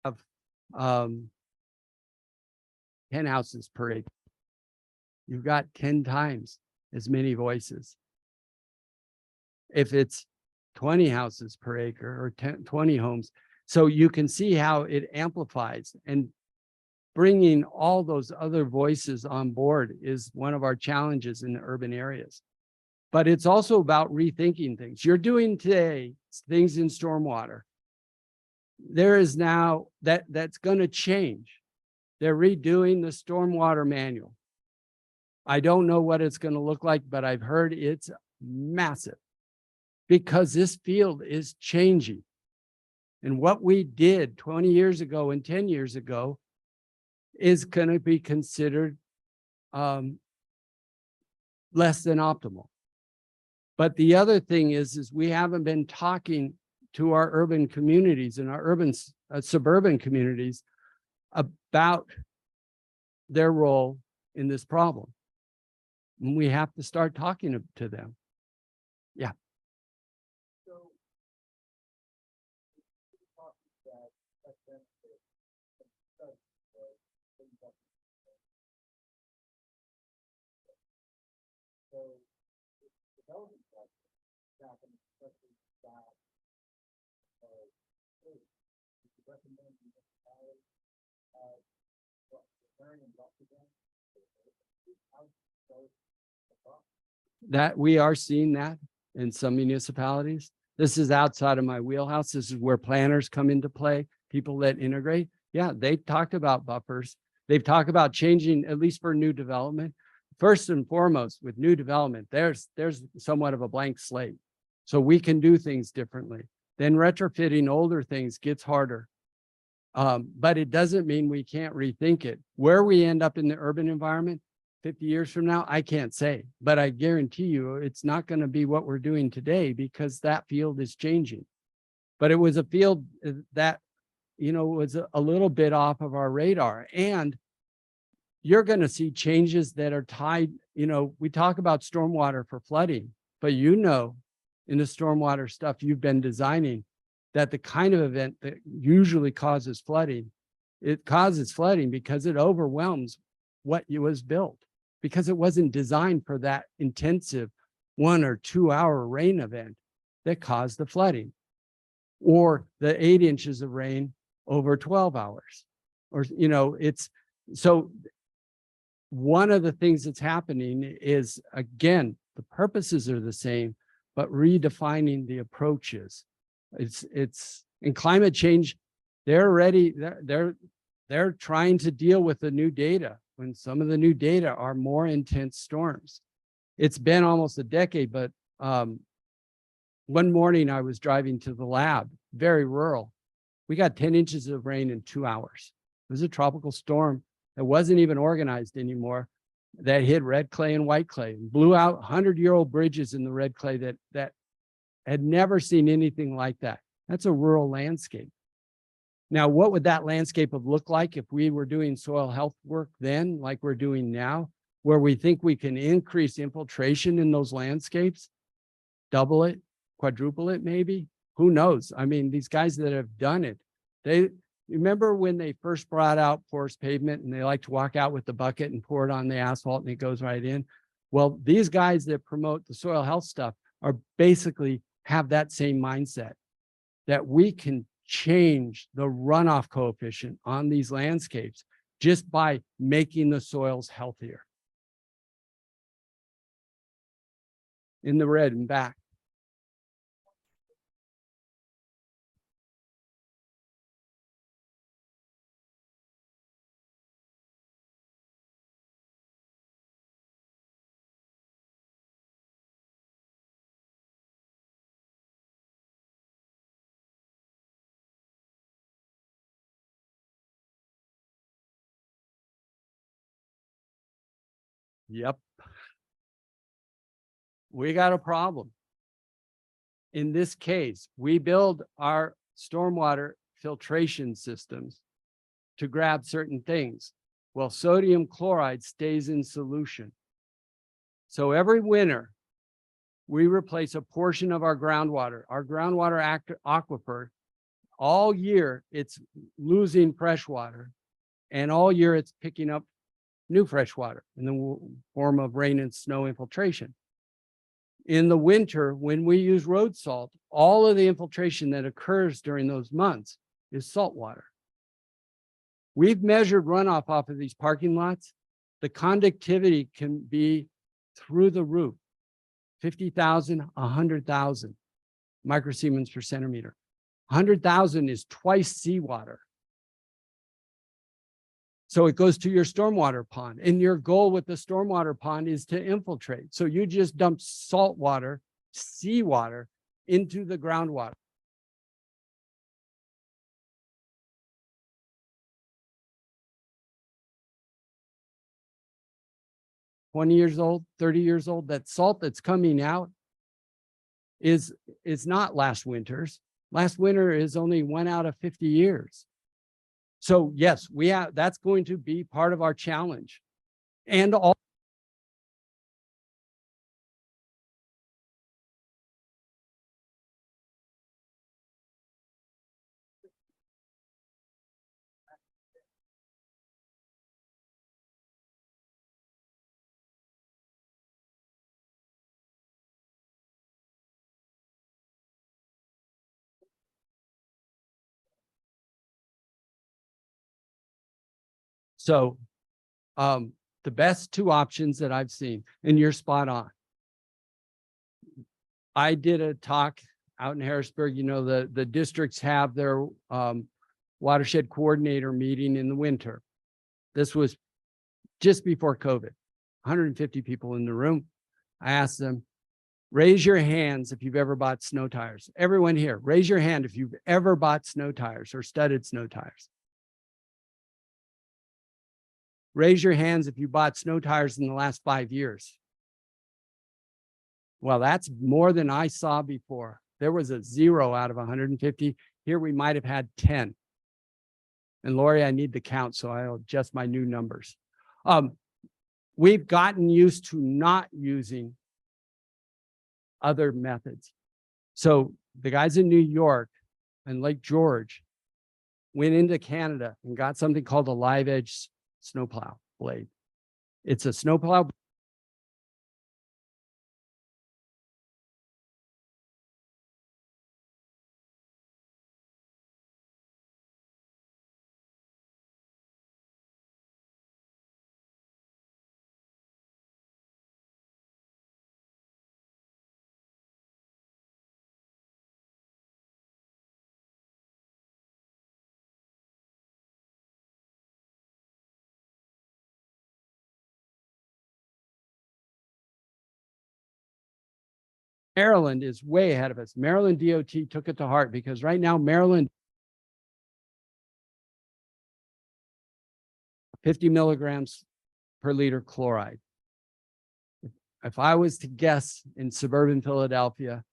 Of 10 houses per acre. You've got 10 times as many voices. If it's 20 houses per acre or 20 homes. So you can see how it amplifies, and bringing all those other voices on board is one of our challenges in the urban areas. But it's also about rethinking things. You're doing today things in stormwater. There is now that's going to change. They're redoing the stormwater manual. I don't know what it's going to look like, but I've heard it's massive because this field is changing. And what we did 20 years ago and 10 years ago is going to be considered less than optimal. But the other thing is we haven't been talking to our urban communities and our urban suburban communities about their role in this problem. And we have to start talking to them. Yeah. That we are seeing that in some municipalities. This is outside of my wheelhouse. This is where planners come into play, people that integrate. Yeah, they talked about buffers. They've talked about changing, at least for new development. First and foremost, with new development, there's somewhat of a blank slate. So we can do things differently. Then retrofitting older things gets harder. But it doesn't mean we can't rethink it. Where we end up in the urban environment 50 years from now, I can't say, but I guarantee you it's not going to be what we're doing today because that field is changing. But it was a field that, was a little bit off of our radar. And you're going to see changes that are tied, we talk about stormwater for flooding, but in the stormwater stuff you've been designing, that the kind of event that usually causes flooding, it causes flooding because it overwhelms what was built, because it wasn't designed for that intensive 1 or 2 hour rain event that caused the flooding, or the 8 inches of rain over 12 hours. Or, it's so one of the things that's happening is, again, the purposes are the same, but redefining the approaches. It's in climate change, they're trying to deal with the new data when some of the new data are more intense storms. It's been almost a decade, but one morning I was driving to the lab, very rural. We got 10 inches of rain in 2 hours. It was a tropical storm that wasn't even organized anymore, that hit red clay and white clay, and blew out 100-year-old bridges in the red clay that had never seen anything like that. That's a rural landscape. Now, what would that landscape have looked like if we were doing soil health work then, like we're doing now, where we think we can increase infiltration in those landscapes, double it, quadruple it, maybe? Who knows? I mean, these guys that have done it, they remember when they first brought out porous pavement and they like to walk out with the bucket and pour it on the asphalt and it goes right in. Well, these guys that promote the soil health stuff are basically have that same mindset, that we can change the runoff coefficient on these landscapes just by making the soils healthier. In the red and back. Yep. We got a problem. In this case, we build our stormwater filtration systems to grab certain things. Well, sodium chloride stays in solution. So every winter, we replace a portion of our groundwater aquifer. All year, it's losing fresh water, and all year it's picking up new fresh water in the form of rain and snow infiltration. In the winter, when we use road salt, all of the infiltration that occurs during those months is salt water. We've measured runoff off of these parking lots. The conductivity can be through the roof, 50,000, 100,000 microsiemens per centimeter. 100,000 is twice seawater. So it goes to your stormwater pond, and your goal with the stormwater pond is to infiltrate. So you just dump salt water, seawater into the groundwater. "20 years old, 30 years old, that salt that's coming out is not last winter's. Last winter is only 1 out of 50 years. So yes, that's going to be part of our challenge. And all so the best two options that I've seen, and you're spot on. I did a talk out in Harrisburg. You know, the districts have their watershed coordinator meeting in the winter. This was just before COVID, 150 people in the room. I asked them, raise your hands if you've ever bought snow tires. Everyone here, raise your hand if you've ever bought snow tires or studded snow tires. Raise your hands if you bought snow tires in the last 5 years. Well, that's more than I saw before. There was a 0 out of 150. Here we might have had 10. And Lori, I need the count, so I'll adjust my new numbers. We've gotten used to not using other methods. So the guys in New York and Lake George went into Canada and got something called a live edge snowplow blade. It's a snowplow. Maryland is way ahead of us. Maryland DOT took it to heart because right now Maryland 50 milligrams per liter chloride. If I was to guess, in suburban Philadelphia,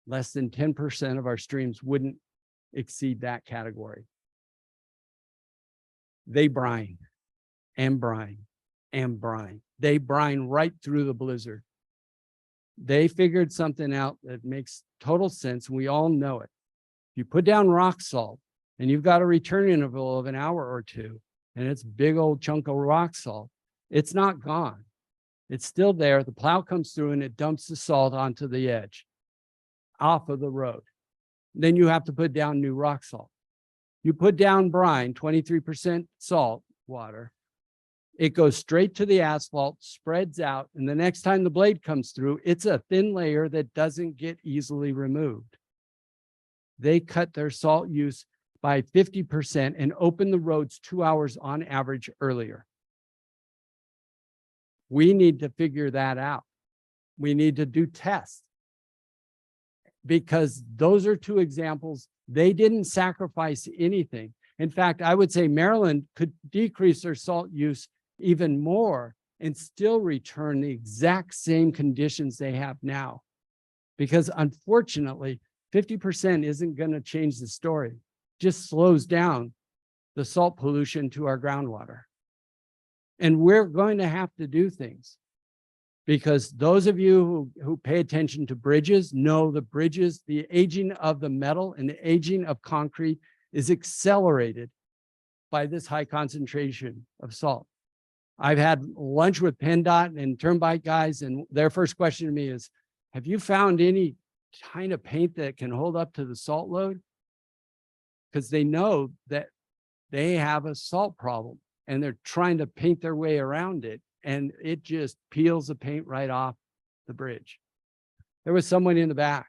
less than 10% of our streams wouldn't exceed that category. They brine and brine and brine. They brine right through the blizzard. They figured something out that makes total sense. We all know it. You put down rock salt and you've got a return interval of an hour or two, and it's a big old chunk of rock salt. It's not gone. It's still there. The plow comes through and it dumps the salt onto the edge off of the road. Then you have to put down new rock salt. You put down brine, 23% salt water. It goes straight to the asphalt, spreads out, and the next time the blade comes through, it's a thin layer that doesn't get easily removed. They cut their salt use by 50% and open the roads 2 hours on average earlier. We need to figure that out. We need to do tests, because those are two examples. They didn't sacrifice anything. In fact, I would say Maryland could decrease their salt use even more and still return the exact same conditions they have now. Because unfortunately, 50% isn't going to change the story. It just slows down the salt pollution to our groundwater. And we're going to have to do things, because those of you who pay attention to bridges know the bridges, the aging of the metal and the aging of concrete is accelerated by this high concentration of salt. I've had lunch with PennDOT and Turnpike guys, and their first question to me is, have you found any kind of paint that can hold up to the salt load? Because they know that they have a salt problem and they're trying to paint their way around it, and it just peels the paint right off the bridge. There was someone in the back.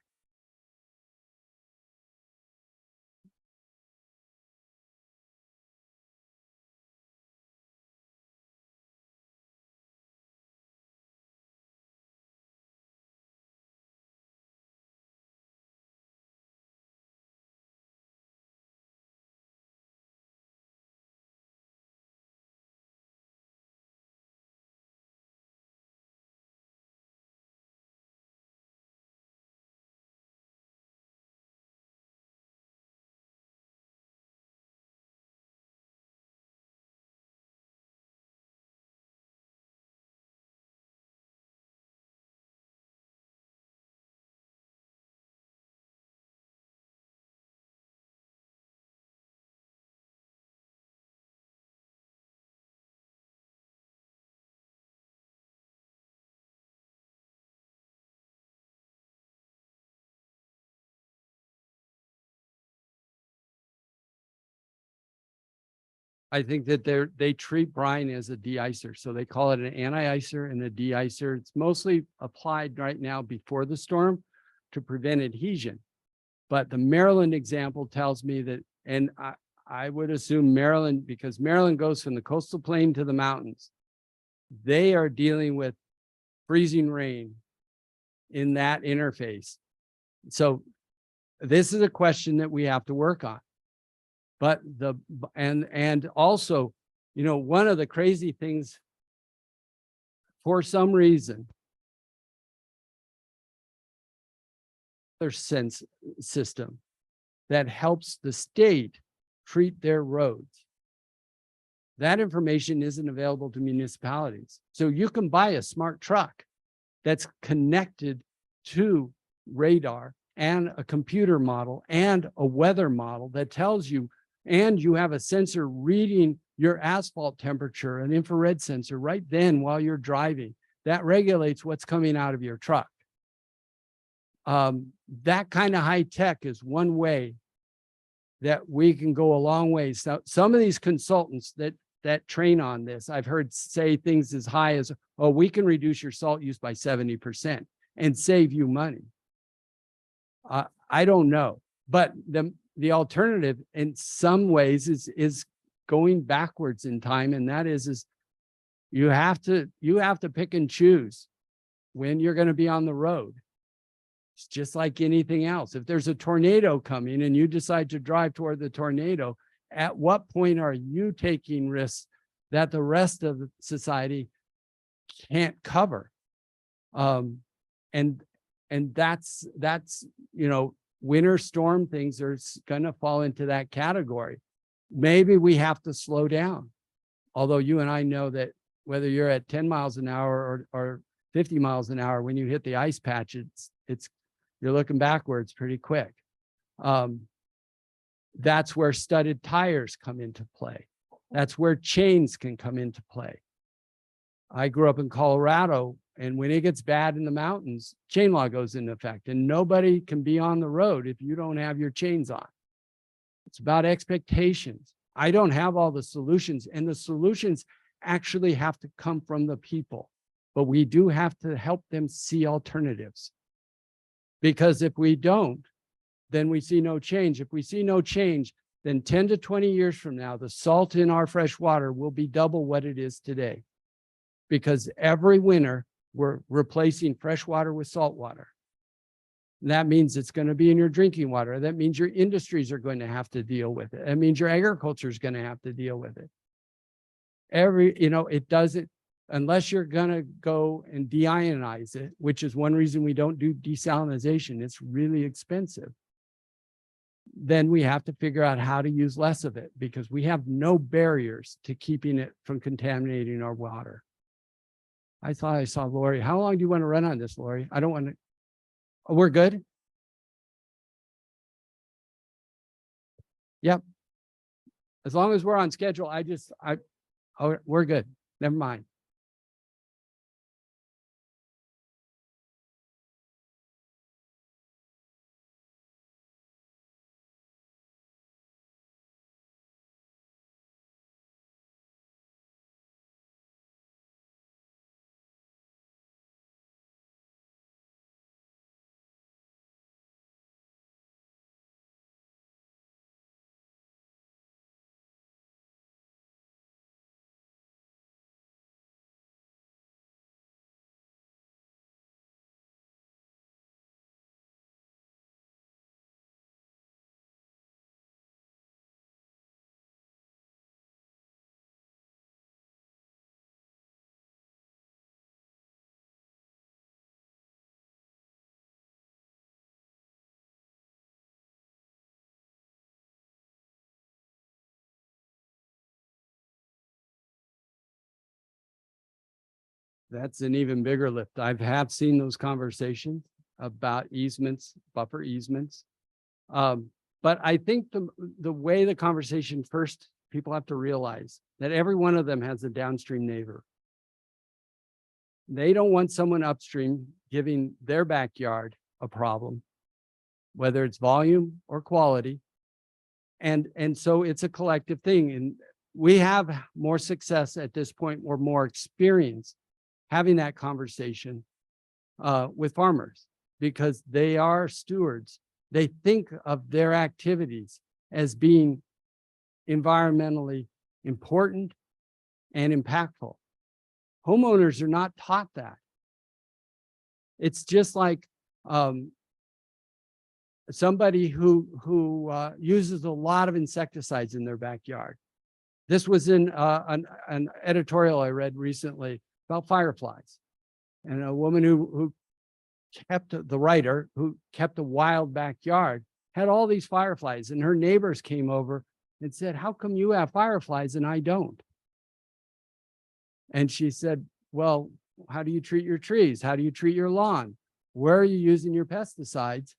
I think that they treat brine as a de-icer. So they call it an anti-icer and a de-icer. It's mostly applied right now before the storm to prevent adhesion. But the Maryland example tells me that, and I would assume Maryland, because Maryland goes from the coastal plain to the mountains, they are dealing with freezing rain in that interface. So this is a question that we have to work on. But and also, you know, one of the crazy things, for some reason, their sense system that helps the state treat their roads. That information isn't available to municipalities. So you can buy a smart truck that's connected to radar and a computer model and a weather model that tells you, and you have a sensor reading your asphalt temperature, an infrared sensor right then while you're driving, that regulates what's coming out of your truck. That kind of high tech is one way that we can go a long way. So some of these consultants that train on this, I've heard say things as high as, oh, we can reduce your salt use by 70% and save you money. I don't know, but the alternative in some ways is going backwards in time, and that is you have to pick and choose when you're going to be on the road. It's just like anything else. If there's a tornado coming and you decide to drive toward the tornado, at what point are you taking risks that the rest of society can't cover? And that's, you know, winter storm things are going to fall into that category. Maybe we have to slow down. Although you and I know that whether you're at 10 miles an hour or 50 miles an hour, when you hit the ice patch, you're looking backwards pretty quick. That's where studded tires come into play. That's where chains can come into play. I grew up in Colorado, and when it gets bad in the mountains, chain law goes into effect, and nobody can be on the road if you don't have your chains on. It's about expectations. I don't have all the solutions, and the solutions actually have to come from the people, but we do have to help them see alternatives. Because if we don't, then we see no change. If we see no change, then 10 to 20 years from now, the salt in our fresh water will be double what it is today. Because every winter, we're replacing fresh water with salt water. And that means it's going to be in your drinking water. That means your industries are going to have to deal with it. That means your agriculture is going to have to deal with it. It doesn't, unless you're going to go and deionize it, which is one reason we don't do desalinization. It's really expensive. Then we have to figure out how to use less of it, because we have no barriers to keeping it from contaminating our water. I thought I saw Lori. How long do you want to run on this, Lori? I don't want to. Oh, we're good? Yep. As long as we're on schedule, we're good. Never mind. That's an even bigger lift. I have seen those conversations about easements, buffer easements. But I think the way the conversation, first, people have to realize that every one of them has a downstream neighbor. They don't want someone upstream giving their backyard a problem, whether it's volume or quality. And so it's a collective thing. And we have more success at this point or more experience having that conversation with farmers because they are stewards. They think of their activities as being environmentally important and impactful. Homeowners are not taught that. It's just like somebody who uses a lot of insecticides in their backyard. This was in an editorial I read recently about fireflies, and a woman who kept the writer who kept a wild backyard had all these fireflies, and her neighbors came over and said, "How come you have fireflies and I don't?" And she said, "Well, how do you treat your trees? How do you treat your lawn? Where are you using your pesticides?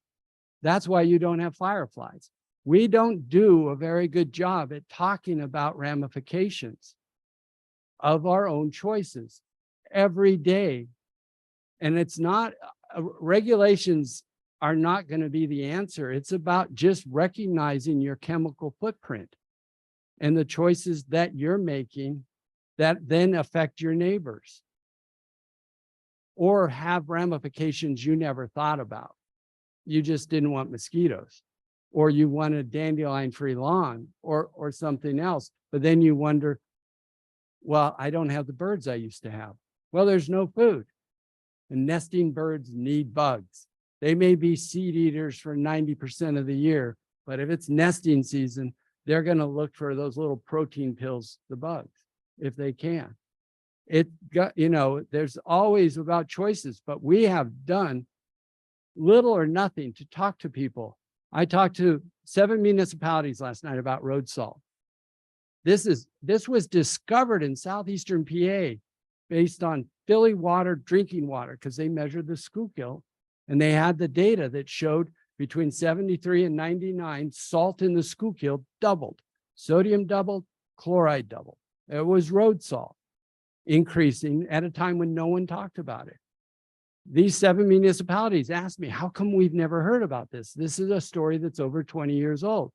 That's why you don't have fireflies." We don't do a very good job at talking about ramifications of our own choices every day. And it's not, regulations are not going to be the answer. It's about just recognizing your chemical footprint and the choices that you're making that then affect your neighbors or have ramifications you never thought about. You just didn't want mosquitoes, or you want a dandelion-free lawn, or something else. But then you wonder, well, I don't have the birds I used to have. Well, there's no food. And nesting birds need bugs. They may be seed eaters for 90% of the year, but if it's nesting season, they're going to look for those little protein pills, the bugs, if they can. It got, there's always about choices, but we have done little or nothing to talk to people. I talked to 7 municipalities last night about road salt. This was discovered in southeastern PA based on Philly water, drinking water, because they measured the Schuylkill, and they had the data that showed between 73 and 99, salt in the Schuylkill doubled. Sodium doubled, chloride doubled. It was road salt increasing at a time when no one talked about it. These 7 municipalities asked me, how come we've never heard about this? This is a story that's over 20 years old.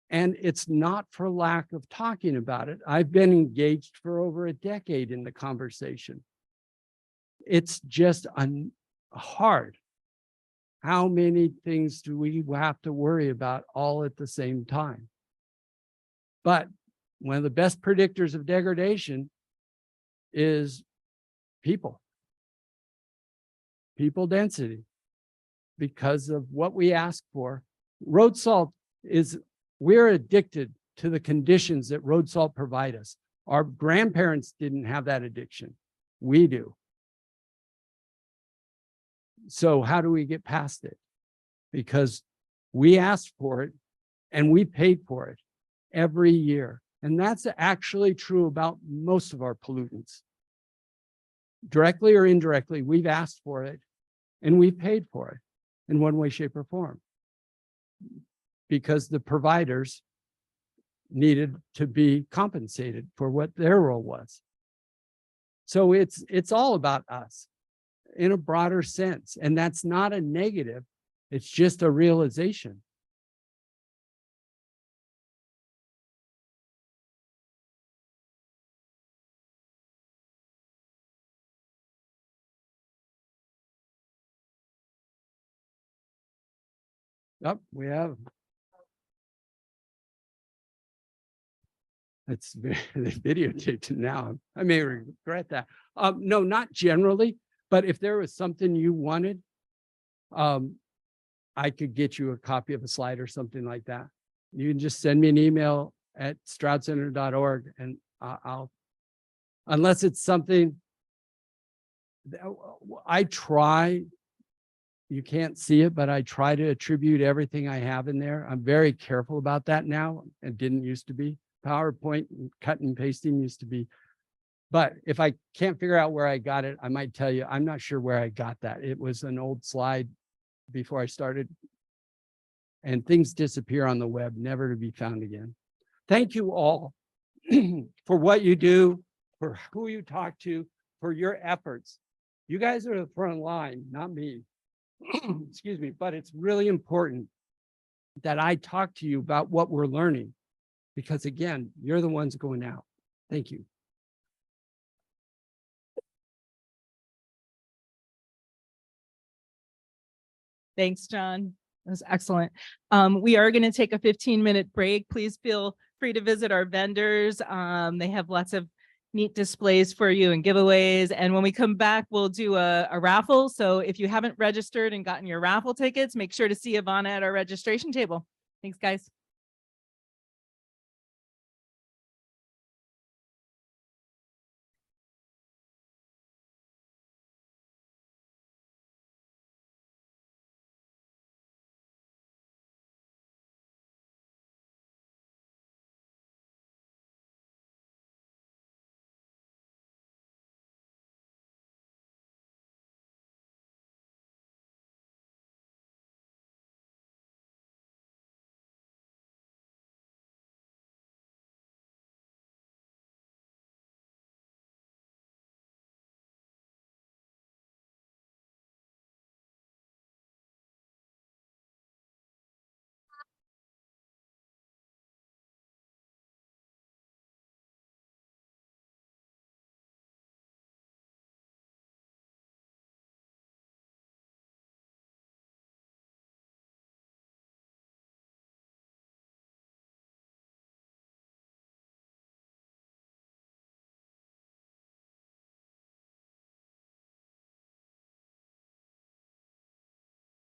And it's not for lack of talking about it. I've been engaged for over a decade in the conversation. It's just hard. How many things do we have to worry about all at the same time? But one of the best predictors of degradation is people density, because of what we ask for. Road salt we're addicted to the conditions that road salt provide us. Our grandparents didn't have that addiction. We do. So how do we get past it? Because we asked for it and we paid for it every year. And that's actually true about most of our pollutants. Directly or indirectly, we've asked for it and we've paid for it in one way, shape, or form, because the providers needed to be compensated for what their role was. So it's all about us in a broader sense. And that's not a negative. It's just a realization. Yep, we have. It's videotaped now. I may regret that. No, not generally, but if there was something you wanted, I could get you a copy of a slide or something like that. You can just send me an email at stroudcenter.org and I'll, unless it's something that I try, you can't see it, but I try to attribute everything I have in there. I'm very careful about that now. It didn't used to be. PowerPoint and cut and pasting used to be. But if I can't figure out where I got it, I might tell you, I'm not sure where I got that. It was an old slide before I started. And things disappear on the web, never to be found again. Thank you all for what you do, for who you talk to, for your efforts. You guys are the front line, not me. Excuse me, but it's really important that I talk to you about what we're learning. Because again, you're the ones going out. Thank you. Thanks, John. That was excellent. We are going to take a 15-minute break. Please feel free to visit our vendors. They have lots of neat displays for you and giveaways. And when we come back, we'll do a raffle. So if you haven't registered and gotten your raffle tickets, make sure to see Ivana at our registration table. Thanks, guys.